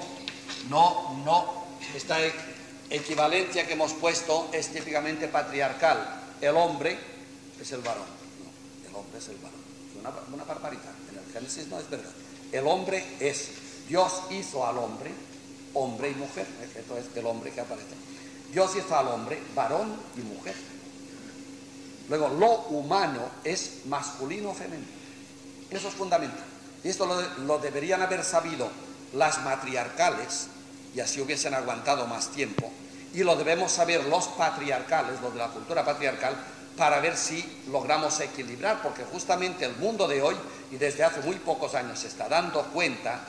No, esta equivalencia que hemos puesto es típicamente patriarcal. El hombre es el varón. No, el hombre es el varón. Es una barbaridad. En el Génesis no es verdad. El hombre es, Dios hizo al hombre, hombre y mujer. Esto es el hombre que aparece. Dios hizo al hombre varón y mujer. Luego, lo humano es masculino o femenino. Eso es fundamental. Y esto lo deberían haber sabido las matriarcales, y así hubiesen aguantado más tiempo, y lo debemos saber los patriarcales, los de la cultura patriarcal, para ver si logramos equilibrar, porque justamente el mundo de hoy, y desde hace muy pocos años, se está dando cuenta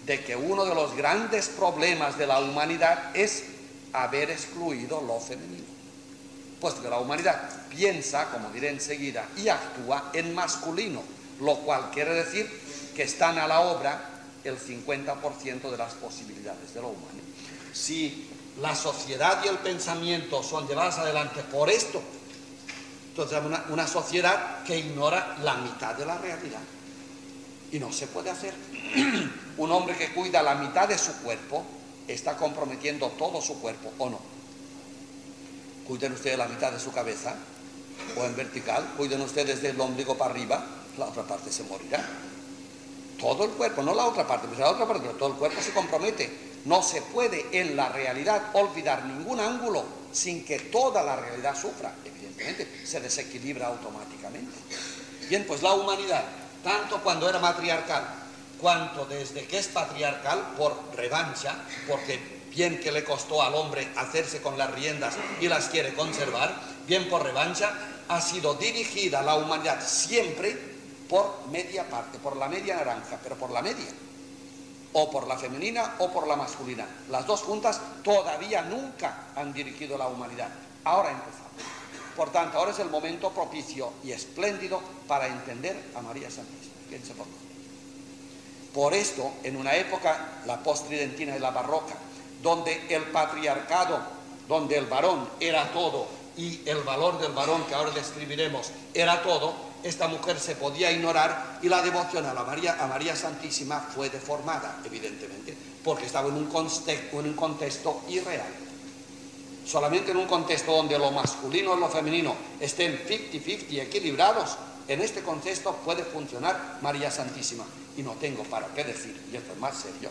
de que uno de los grandes problemas de la humanidad es haber excluido lo femenino, puesto que la humanidad piensa, como diré enseguida, y actúa en masculino, lo cual quiere decir que están a la obra el 50% de las posibilidades de lo humano. Si la sociedad y el pensamiento son llevadas adelante por esto, entonces hay una sociedad que ignora la mitad de la realidad. Y no se puede hacer. Un hombre que cuida la mitad de su cuerpo está comprometiendo todo su cuerpo, ¿o no? Cuiden ustedes la mitad de su cabeza, o en vertical, cuiden ustedes desde el ombligo para arriba, la otra parte se morirá. Todo el cuerpo, no la otra parte, pues la otra parte, pero todo el cuerpo se compromete. No se puede en la realidad olvidar ningún ángulo sin que toda la realidad sufra. Evidentemente, se desequilibra automáticamente. Bien, pues la humanidad, tanto cuando era matriarcal, cuanto desde que es patriarcal, por revancha, porque bien que le costó al hombre hacerse con las riendas y las quiere conservar, bien por revancha, ha sido dirigida la humanidad siempre por media parte, por la media naranja, pero por la media, o por la femenina o por la masculina. Las dos juntas todavía nunca han dirigido la humanidad. Ahora empezamos. Por tanto, ahora es el momento propicio y espléndido para entender a María Santísima. Fíjense por favor. Por esto, en una época, la postridentina y la barroca, donde el patriarcado, donde el varón era todo y el valor del varón, que ahora describiremos, era todo, esta mujer se podía ignorar y la devoción a María Santísima fue deformada, evidentemente, porque estaba en un contexto irreal. Solamente en un contexto donde lo masculino y lo femenino estén 50-50 equilibrados, en este contexto puede funcionar María Santísima. Y no tengo para qué decir, y esto es más serio,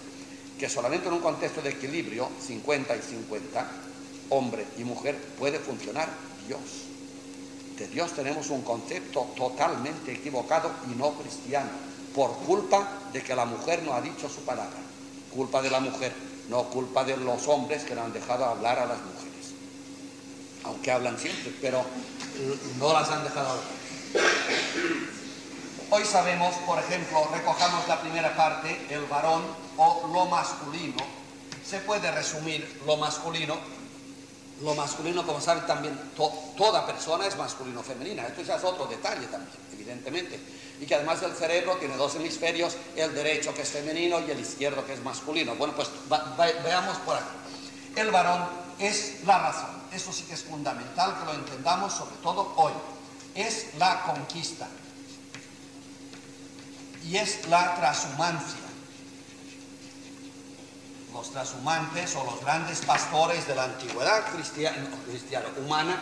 que solamente en un contexto de equilibrio, 50 y 50, hombre y mujer, puede funcionar Dios. De Dios tenemos un concepto totalmente equivocado y no cristiano, por culpa de que la mujer no ha dicho su palabra. Culpa de la mujer, no culpa de los hombres que no han dejado hablar a las mujeres. Aunque hablan siempre, pero no las han dejado hablar. Hoy sabemos, por ejemplo, recojamos la primera parte, el varón o lo masculino. Se puede resumir lo masculino. Lo masculino, como saben también, toda persona es masculino o femenina. Esto ya es otro detalle también, evidentemente. Y que además del cerebro tiene dos hemisferios, el derecho que es femenino y el izquierdo que es masculino. Bueno, pues veamos por aquí. El varón es la razón. Eso sí que es fundamental que lo entendamos, sobre todo hoy. Es la conquista. Y es la transhumancia. Los transhumantes o los grandes pastores de la antigüedad cristiana humana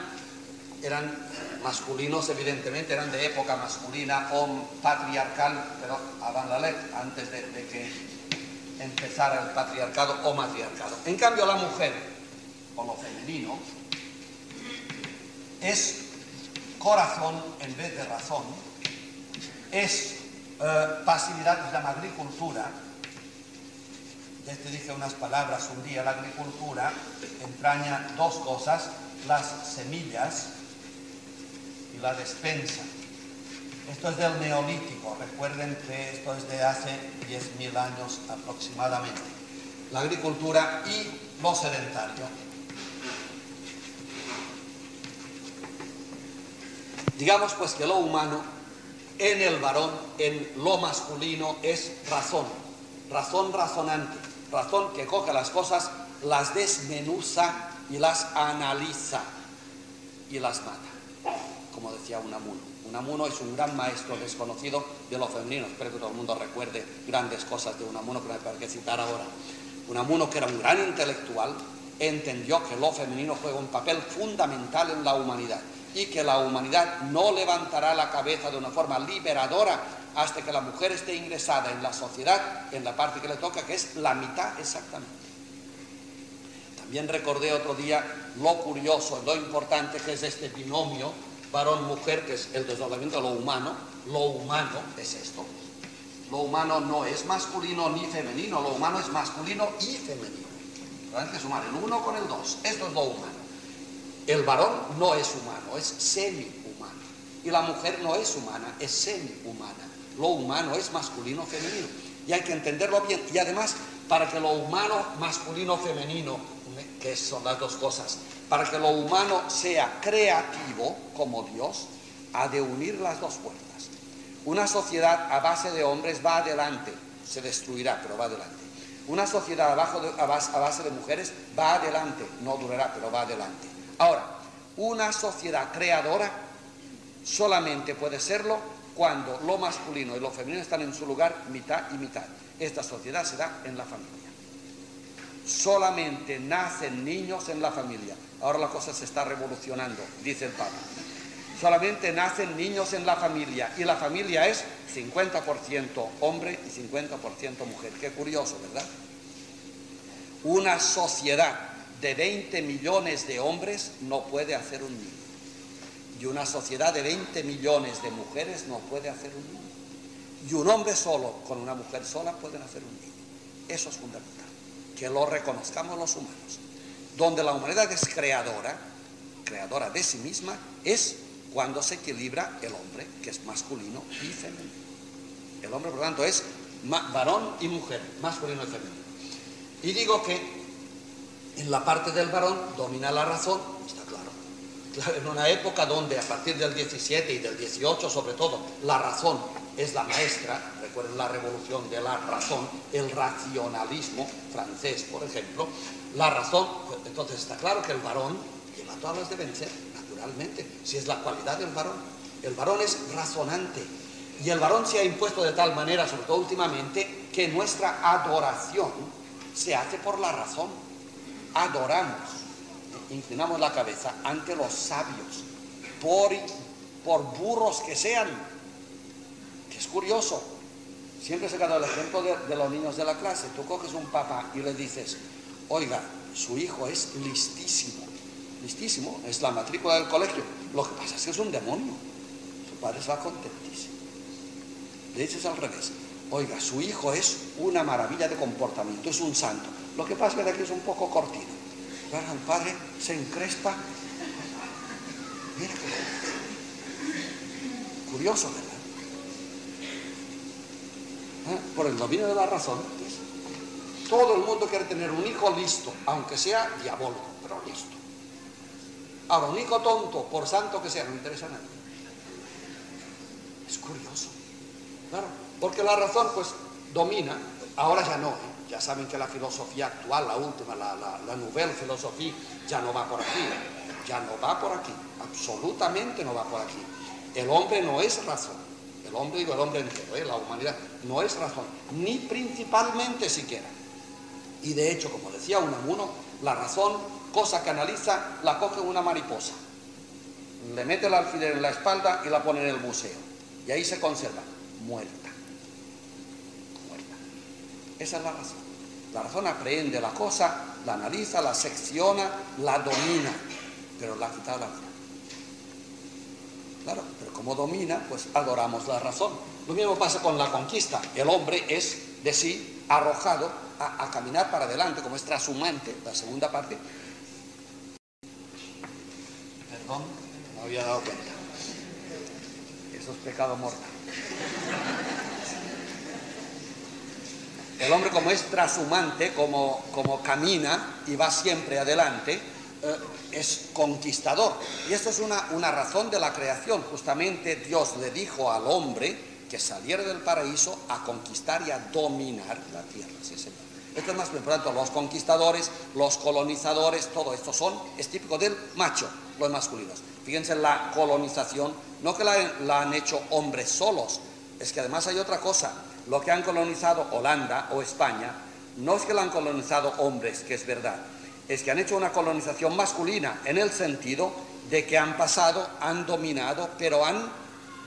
eran masculinos, evidentemente, eran de época masculina o patriarcal, pero avant la lettre, antes de que empezara el patriarcado o matriarcado. En cambio, la mujer, o lo femenino, es corazón en vez de razón, es pasividad, se llama agricultura. Ya te dije unas palabras un día. La agricultura entraña dos cosas: las semillas y la despensa. Esto es del Neolítico. Recuerden que esto es de hace 10.000 años aproximadamente. La agricultura y lo sedentario. Digamos pues que lo humano en el varón, en lo masculino, es razón. Razón razonante. Razón que coge las cosas, las desmenuza y las analiza y las mata. Como decía Unamuno. Unamuno es un gran maestro desconocido de lo femenino. Espero que todo el mundo recuerde grandes cosas de Unamuno que no hay para qué citar ahora. Unamuno, que era un gran intelectual, entendió que lo femenino juega un papel fundamental en la humanidad y que la humanidad no levantará la cabeza de una forma liberadora hasta que la mujer esté ingresada en la sociedad, en la parte que le toca, que es la mitad exactamente. También recordé otro día lo curioso, lo importante que es este binomio varón-mujer, que es el desdoblamiento de lo humano. Lo humano es esto. Lo humano no es masculino ni femenino, lo humano es masculino y femenino. Hay que sumar el 1 con el 2. Esto es lo humano. El varón no es humano, es semi-humano. Y la mujer no es humana, es semi-humana. Lo humano es masculino, femenino. Y hay que entenderlo bien. Y además, para que lo humano, masculino, femenino, que son las dos cosas, para que lo humano sea creativo como Dios, ha de unir las dos fuerzas. Una sociedad a base de hombres va adelante, se destruirá, pero va adelante. Una sociedad a base de mujeres va adelante, no durará, pero va adelante. Ahora, una sociedad creadora solamente puede serlo cuando lo masculino y lo femenino están en su lugar mitad y mitad. Esta sociedad se da en la familia. Solamente nacen niños en la familia. Ahora la cosa se está revolucionando, dice el Papa. Solamente nacen niños en la familia, y la familia es 50% hombre y 50% mujer. Qué curioso, ¿verdad? Una sociedad de 20 millones de hombres no puede hacer un niño. Y una sociedad de 20 millones de mujeres no puede hacer un niño. Y un hombre solo con una mujer sola pueden hacer un niño. Eso es fundamental, que lo reconozcamos los humanos. Donde la humanidad es creadora de sí misma, es cuando se equilibra el hombre, que es masculino y femenino. El hombre, por lo tanto, es varón y mujer, masculino y femenino. Y digo que en la parte del varón domina la razón, está claro. En una época donde a partir del 17 y del 18, sobre todo, la razón es la maestra. Recuerden la revolución de la razón, el racionalismo francés, por ejemplo. La razón, pues, entonces está claro que el varón lleva todas las de vencer, naturalmente, si es la cualidad del varón. El varón es razonante, y el varón se ha impuesto de tal manera, sobre todo últimamente, que nuestra adoración se hace por la razón. Adoramos, inclinamos la cabeza ante los sabios, por burros que sean. Que es curioso. Siempre se ha dado el ejemplo de los niños de la clase. Tú coges un papá y le dices: oiga, su hijo es listísimo. Listísimo, es la matrícula del colegio. Lo que pasa es que es un demonio. Su padre se va contentísimo. Le dices al revés: oiga, su hijo es una maravilla de comportamiento, es un santo. Lo que pasa es que aquí es un poco cortino. Claro, el padre se encrespa. Mira qué curioso, ¿verdad? Por el dominio de la razón. Todo el mundo quiere tener un hijo listo, aunque sea diabólico, pero listo. Ahora, un hijo tonto, por santo que sea, no interesa a nadie. Es curioso. Claro, porque la razón pues domina. Ahora ya no, ya saben que la filosofía actual, la última, la nouvelle filosofía, ya no va por aquí. Ya no va por aquí, absolutamente no va por aquí. El hombre no es razón. El hombre, digo el hombre entero, la humanidad, no es razón, ni principalmente siquiera. Y de hecho, como decía Unamuno, la razón, cosa que analiza, la coge una mariposa. Le mete el alfiler en la espalda y la pone en el museo. Y ahí se conserva, muerta. Muerta. Esa es la razón. La razón aprehende la cosa, la analiza, la secciona, la domina, pero la ha quitado la vida. Claro, pero como domina, pues adoramos la razón. Lo mismo pasa con la conquista. El hombre es de sí arrojado a caminar para adelante, como es trashumante, la segunda parte. Perdón, no había dado cuenta. Eso es pecado mortal. El hombre, como es trashumante, como camina y va siempre adelante, es conquistador. Y esto es una razón de la creación. Justamente Dios le dijo al hombre que saliera del paraíso a conquistar y a dominar la tierra. Sí, señor. Esto es más importante. Los conquistadores, los colonizadores, todo esto es típico del macho, los masculinos. Fíjense en la colonización, no que la han hecho hombres solos, es que además hay otra cosa. Lo que han colonizado Holanda o España, no es que lo han colonizado hombres, que es verdad, es que han hecho una colonización masculina en el sentido de que han pasado, han dominado, pero han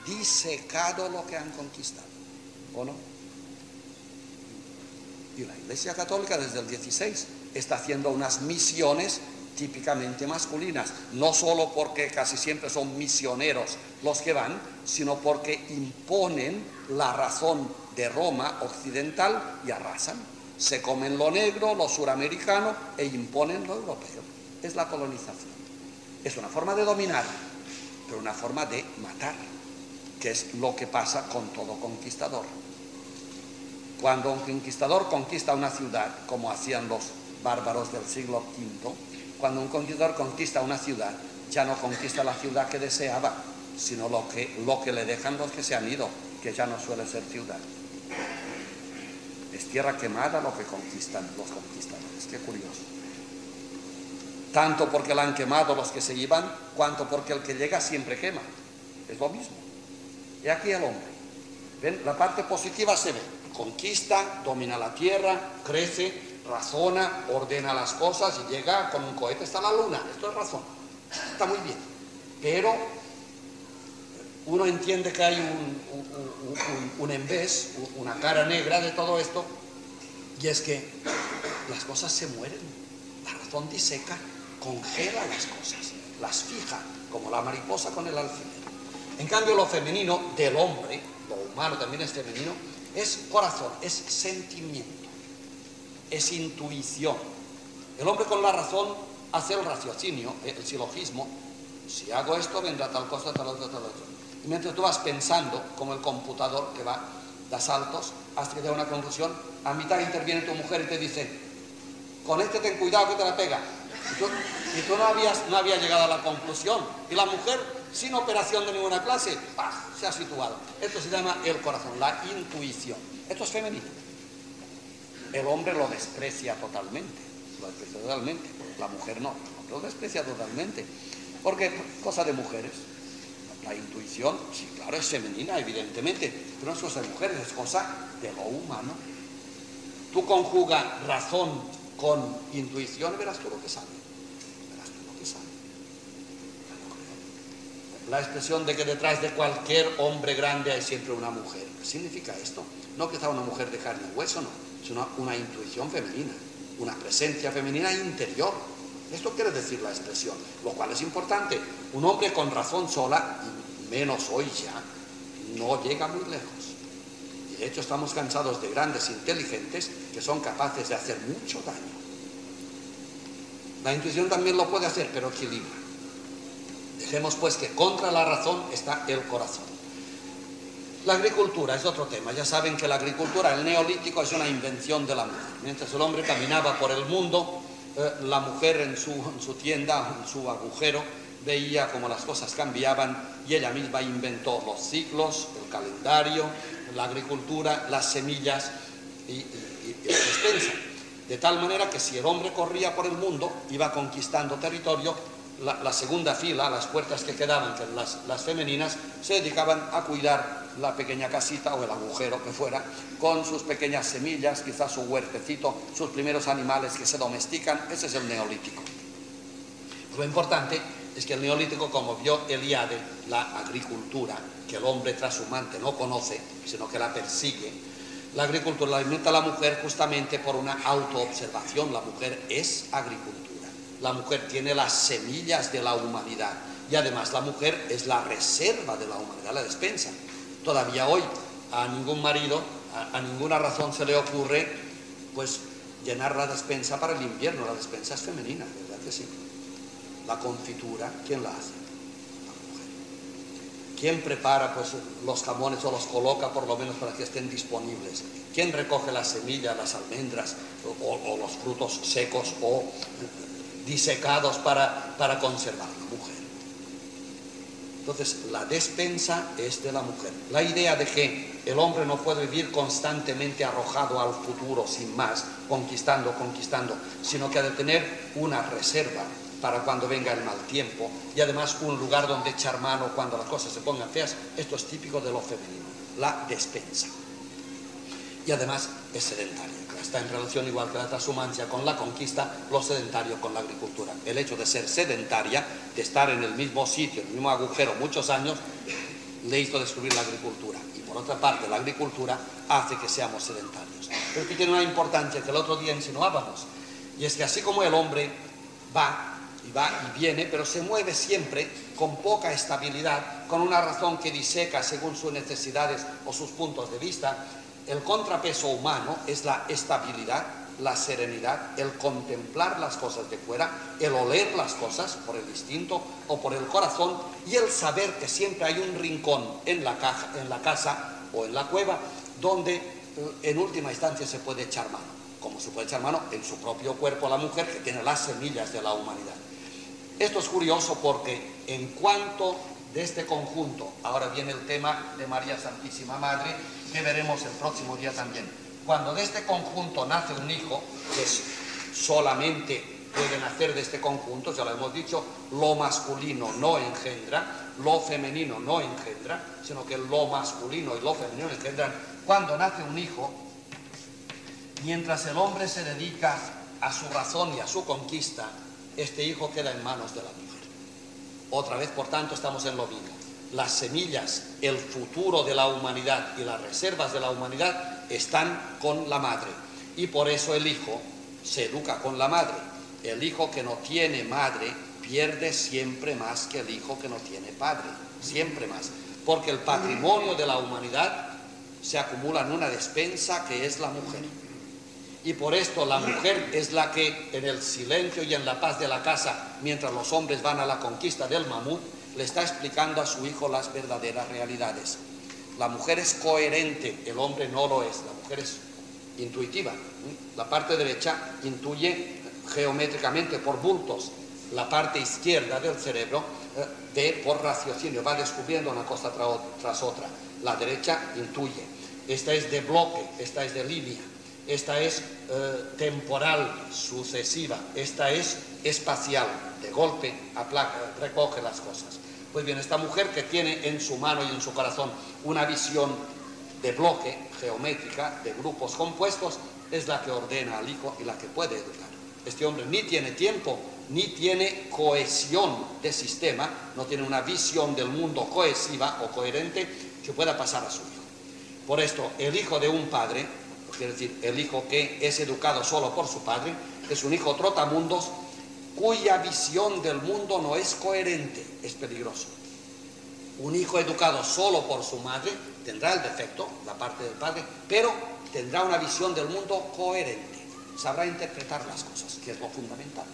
disecado lo que han conquistado, ¿o no? Y la Iglesia Católica desde el 16 está haciendo unas misiones típicamente masculinas, no solo porque casi siempre son misioneros los que van, sino porque imponen la razón de Roma occidental y arrasan. Se comen lo negro, lo suramericano e imponen lo europeo. Es la colonización. Es una forma de dominar, pero una forma de matar, que es lo que pasa con todo conquistador. Cuando un conquistador conquista una ciudad, como hacían los bárbaros del siglo V, cuando un conquistador conquista una ciudad, ya no conquista la ciudad que deseaba, sino lo que le dejan los que se han ido, que ya no suele ser ciudad. Es tierra quemada lo que conquistan los conquistadores. Qué curioso. Tanto porque la han quemado los que se iban, cuanto porque el que llega siempre quema. Es lo mismo. Y aquí el hombre. ¿Ven? La parte positiva se ve. Conquista, domina la tierra, crece, razona, ordena las cosas y llega con un cohete hasta la luna. Esto es razón. Está muy bien. Pero uno entiende que hay un envés, una cara negra de todo esto, y es que las cosas se mueren. La razón diseca, congela las cosas, las fija, como la mariposa con el alfiler. En cambio, lo femenino del hombre, lo humano también es femenino, es corazón, es sentimiento, es intuición. El hombre con la razón hace el raciocinio, el silogismo. Si hago esto, vendrá tal cosa, tal otra, tal otra. Y mientras tú vas pensando, como el computador que va, da saltos, hasta que llega a una conclusión, a mitad interviene tu mujer y te dice, con este ten cuidado que te la pega. Y tú no habías llegado a la conclusión. Y la mujer, sin operación de ninguna clase, ¡pah!, se ha situado. Esto se llama el corazón, la intuición. Esto es femenino. El hombre lo desprecia totalmente. Lo desprecia totalmente. La mujer no. Lo desprecia totalmente. Porque es cosa de mujeres. La intuición, sí, claro, es femenina, evidentemente, pero no es cosa de mujeres, es cosa de lo humano. Tú conjugas razón con intuición y verás tú lo que sale. Verás tú lo que sale. La expresión de que detrás de cualquier hombre grande hay siempre una mujer. ¿Qué significa esto? No que está una mujer de carne y hueso, no, sino una intuición femenina, una presencia femenina interior. Esto quiere decir la expresión, lo cual es importante. Un hombre con razón sola, y menos hoy ya, no llega muy lejos. Y de hecho estamos cansados de grandes inteligentes que son capaces de hacer mucho daño. La intuición también lo puede hacer, pero equilibra. Dejemos pues que contra la razón está el corazón. La agricultura es otro tema. Ya saben que la agricultura, el neolítico, es una invención de la mujer. Mientras el hombre caminaba por el mundo, la mujer en su tienda, en su agujero, veía cómo las cosas cambiaban y ella misma inventó los ciclos, el calendario, la agricultura, las semillas y la despensa. De tal manera que si el hombre corría por el mundo, iba conquistando territorio, la segunda fila, las puertas que quedaban, que las femeninas, se dedicaban a cuidar la pequeña casita o el agujero que fuera, con sus pequeñas semillas, quizás su huertecito, sus primeros animales que se domestican. Ese es el neolítico. Lo importante es que el neolítico, como vio Eliade, la agricultura, que el hombre trashumante no conoce, sino que la persigue, la agricultura la inventa la mujer justamente por una autoobservación. La mujer es agricultura. La mujer tiene las semillas de la humanidad y además la mujer es la reserva de la humanidad, la despensa. Todavía hoy a ningún marido, a ninguna razón se le ocurre pues llenar la despensa para el invierno. La despensa es femenina, ¿verdad que sí? La confitura, ¿quién la hace? La mujer. ¿Quién prepara pues los jamones o los coloca por lo menos para que estén disponibles? ¿Quién recoge las semillas, las almendras o los frutos secos o disecados para conservar? La mujer. Entonces, la despensa es de la mujer. La idea de que el hombre no puede vivir constantemente arrojado al futuro sin más, conquistando, sino que ha de tener una reserva para cuando venga el mal tiempo y además un lugar donde echar mano cuando las cosas se pongan feas. Esto es típico de lo femenino, la despensa. Y además es sedentaria. Está en relación, igual que la transhumancia con la conquista, lo sedentario con la agricultura. El hecho de ser sedentaria, de estar en el mismo sitio, en el mismo agujero muchos años, le hizo descubrir la agricultura. Y por otra parte, la agricultura hace que seamos sedentarios. Pero que tiene una importancia que el otro día insinuábamos, y es que así como el hombre va y viene, pero se mueve siempre con poca estabilidad, con una razón que diseca según sus necesidades o sus puntos de vista, el contrapeso humano es la estabilidad, la serenidad, el contemplar las cosas de fuera, el oler las cosas por el instinto o por el corazón y el saber que siempre hay un rincón en la casa o en la cueva donde en última instancia se puede echar mano, como se puede echar mano en su propio cuerpo la mujer que tiene las semillas de la humanidad. Esto es curioso porque en cuanto de este conjunto, ahora viene el tema de María Santísima Madre, que veremos el próximo día también. Cuando de este conjunto nace un hijo, que solamente puede nacer de este conjunto, ya lo hemos dicho, lo masculino no engendra, lo femenino no engendra, sino que lo masculino y lo femenino engendran. Cuando nace un hijo, mientras el hombre se dedica a su razón y a su conquista, este hijo queda en manos de la mujer. Otra vez, por tanto, estamos en lo mismo. Las semillas, el futuro de la humanidad y las reservas de la humanidad están con la madre. Y por eso el hijo se educa con la madre. El hijo que no tiene madre pierde siempre más que el hijo que no tiene padre. Siempre más. Porque el patrimonio de la humanidad se acumula en una despensa que es la mujer. Y por esto la mujer es la que en el silencio y en la paz de la casa, mientras los hombres van a la conquista del mamut, le está explicando a su hijo las verdaderas realidades. La mujer es coherente, el hombre no lo es, la mujer es intuitiva. La parte derecha intuye geométricamente por bultos, la parte izquierda del cerebro ve por raciocinio, va descubriendo una cosa tras otra. La derecha intuye, esta es de bloque, esta es de línea. Esta es temporal, sucesiva, esta es espacial, de golpe recoge las cosas. Pues bien, esta mujer que tiene en su mano y en su corazón una visión de bloque, geométrica, de grupos compuestos, es la que ordena al hijo y la que puede educar. Este hombre ni tiene tiempo, ni tiene cohesión de sistema, no tiene una visión del mundo cohesiva o coherente que pueda pasar a su hijo. Por esto, el hijo de un padre, quiere decir, el hijo que es educado solo por su padre, es un hijo trotamundos cuya visión del mundo no es coherente, es peligroso. Un hijo educado solo por su madre tendrá el defecto, la parte del padre, pero tendrá una visión del mundo coherente, sabrá interpretar las cosas, que es lo fundamental.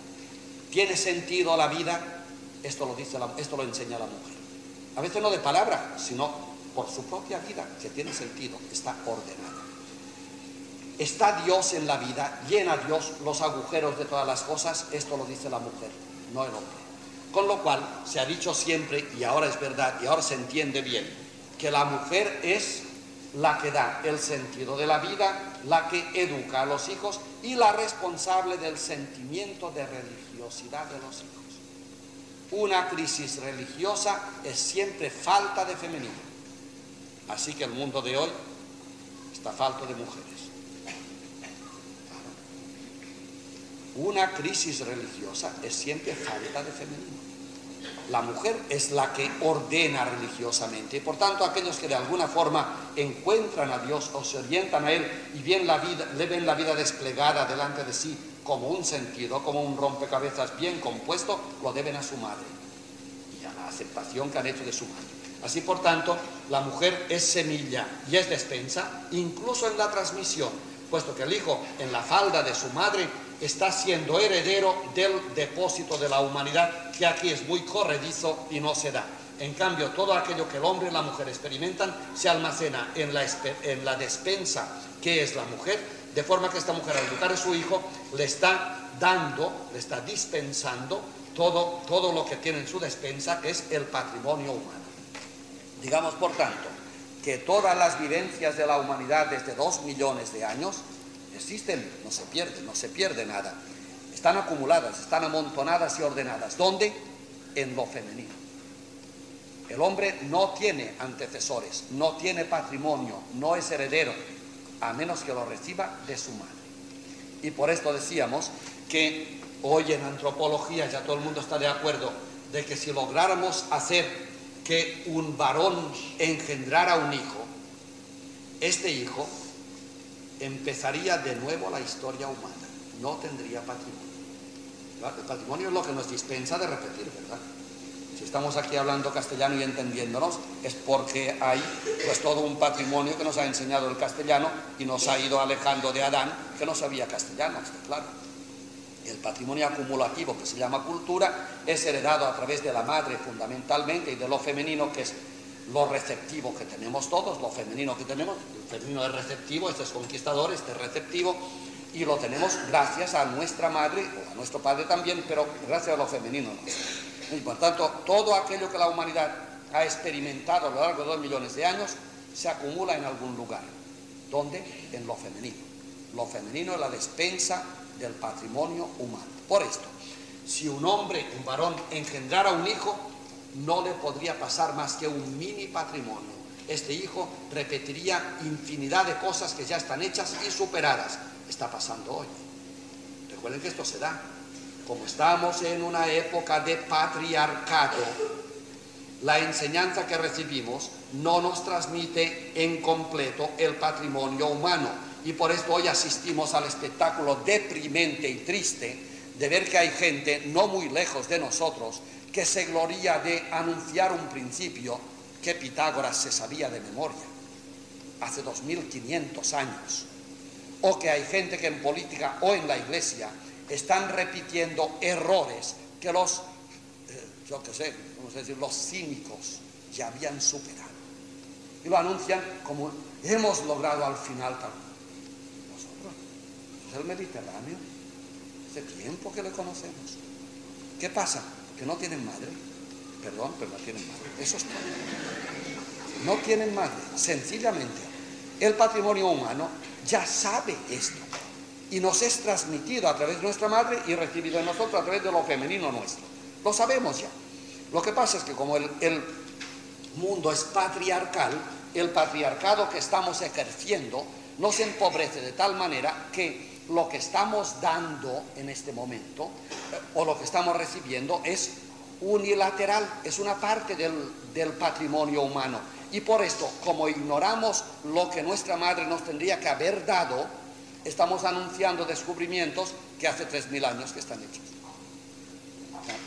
¿Tiene sentido la vida? Esto lo enseña la mujer. A veces no de palabra, sino por su propia vida, que tiene sentido, está ordenada. Está Dios en la vida, llena Dios los agujeros de todas las cosas, esto lo dice la mujer, no el hombre. Con lo cual se ha dicho siempre, y ahora es verdad, y ahora se entiende bien, que la mujer es la que da el sentido de la vida, la que educa a los hijos y la responsable del sentimiento de religiosidad de los hijos. Una crisis religiosa es siempre falta de femenino. Así que el mundo de hoy está falto de mujeres. Una crisis religiosa es siempre falta de femenino. La mujer es la que ordena religiosamente y por tanto aquellos que de alguna forma encuentran a Dios o se orientan a Él y le ven la vida desplegada delante de sí como un sentido, como un rompecabezas bien compuesto, lo deben a su madre y a la aceptación que han hecho de su madre. Así por tanto, la mujer es semilla y es despensa incluso en la transmisión, puesto que el hijo en la falda de su madre está siendo heredero del depósito de la humanidad, que aquí es muy corredizo y no se da. En cambio, todo aquello que el hombre y la mujer experimentan se almacena en la despensa que es la mujer, de forma que esta mujer al educar a su hijo le está dando, le está dispensando todo lo que tiene en su despensa, que es el patrimonio humano. Digamos, por tanto, que todas las vivencias de la humanidad desde 2 millones de años existen, no se pierde nada. Están acumuladas, están amontonadas y ordenadas. ¿Dónde? En lo femenino. El hombre no tiene antecesores, no tiene patrimonio, no es heredero, a menos que lo reciba de su madre. Y por esto decíamos que hoy en antropología ya todo el mundo está de acuerdo de que si lográramos hacer que un varón engendrara un hijo, este hijo empezaría de nuevo la historia humana, no tendría patrimonio. El patrimonio es lo que nos dispensa de repetir, ¿verdad? Si estamos aquí hablando castellano y entendiéndonos, es porque hay pues todo un patrimonio que nos ha enseñado el castellano y nos ha ido alejando de Adán, que no sabía castellano, está claro. El patrimonio acumulativo, que se llama cultura, es heredado a través de la madre fundamentalmente y de lo femenino, que es lo receptivo que tenemos todos, lo femenino que tenemos. El femenino es receptivo, este es conquistador, este es receptivo, y lo tenemos gracias a nuestra madre, o a nuestro padre también, pero gracias a lo femenino nuestro. Y por tanto, todo aquello que la humanidad ha experimentado a lo largo de 2 millones de años se acumula en algún lugar. ¿Dónde? En lo femenino. Lo femenino es la despensa del patrimonio humano. Por esto, si un hombre, un varón, engendrara un hijo, no le podría pasar más que un mini patrimonio. Este hijo repetiría infinidad de cosas que ya están hechas y superadas. Está pasando hoy. Recuerden que esto se da. Como estamos en una época de patriarcado, la enseñanza que recibimos no nos transmite en completo el patrimonio humano. Y por esto hoy asistimos al espectáculo deprimente y triste de ver que hay gente no muy lejos de nosotros que se gloría de anunciar un principio que Pitágoras se sabía de memoria hace 2500 años. O que hay gente que en política o en la iglesia están repitiendo errores que los, vamos a decir, los cínicos ya habían superado. Y lo anuncian como hemos logrado al final tal. Nosotros, es el Mediterráneo, hace tiempo que le conocemos. ¿Qué pasa? ¿Que no tienen madre? Perdón, pero no tienen madre. Eso es todo. No tienen madre. Sencillamente, el patrimonio humano ya sabe esto. Y nos es transmitido a través de nuestra madre y recibido en nosotros a través de lo femenino nuestro. Lo sabemos ya. Lo que pasa es que como el mundo es patriarcal, el patriarcado que estamos ejerciendo nos empobrece de tal manera que lo que estamos dando en este momento o lo que estamos recibiendo es unilateral, es una parte del patrimonio humano. Y por esto, como ignoramos lo que nuestra madre nos tendría que haber dado, estamos anunciando descubrimientos que hace 3000 años que están hechos.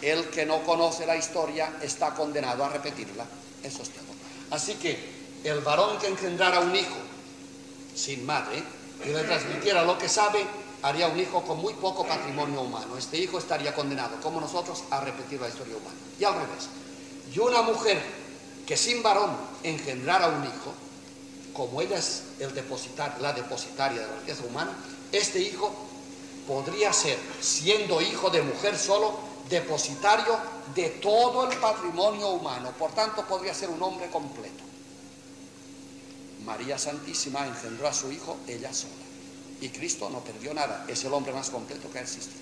El que no conoce la historia está condenado a repetirla. Eso es todo. Así que el varón que engendrara un hijo sin madre y le transmitiera lo que sabe, haría un hijo con muy poco patrimonio humano. Este hijo estaría condenado, como nosotros, a repetir la historia humana. Y al revés. Y una mujer que sin varón engendrara un hijo, como ella es la depositaria de la riqueza humana, este hijo podría ser, siendo hijo de mujer solo, depositario de todo el patrimonio humano. Por tanto, podría ser un hombre completo. María Santísima engendró a su hijo ella sola. Y Cristo no perdió nada. Es el hombre más completo que ha existido.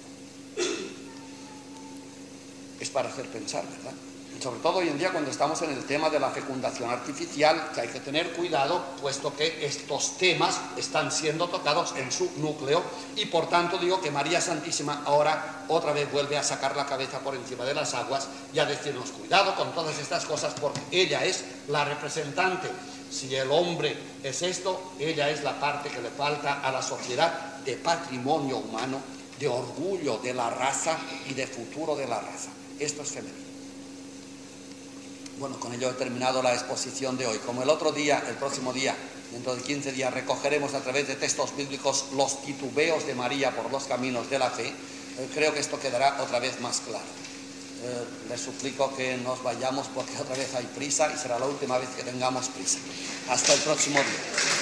Es para hacer pensar, ¿verdad? Sobre todo hoy en día, cuando estamos en el tema de la fecundación artificial, que hay que tener cuidado, puesto que estos temas están siendo tocados en su núcleo, y por tanto digo que María Santísima ahora otra vez vuelve a sacar la cabeza por encima de las aguas y a decirnos cuidado con todas estas cosas, porque ella es la representante. Si el hombre es esto, ella es la parte que le falta a la sociedad de patrimonio humano, de orgullo de la raza y de futuro de la raza. Esto es femenino. Bueno, con ello he terminado la exposición de hoy. Como el próximo día, dentro de 15 días, recogeremos a través de textos bíblicos los titubeos de María por los caminos de la fe, creo que esto quedará otra vez más claro. Les suplico que nos vayamos porque otra vez hay prisa y será la última vez que tengamos prisa. Hasta el próximo día.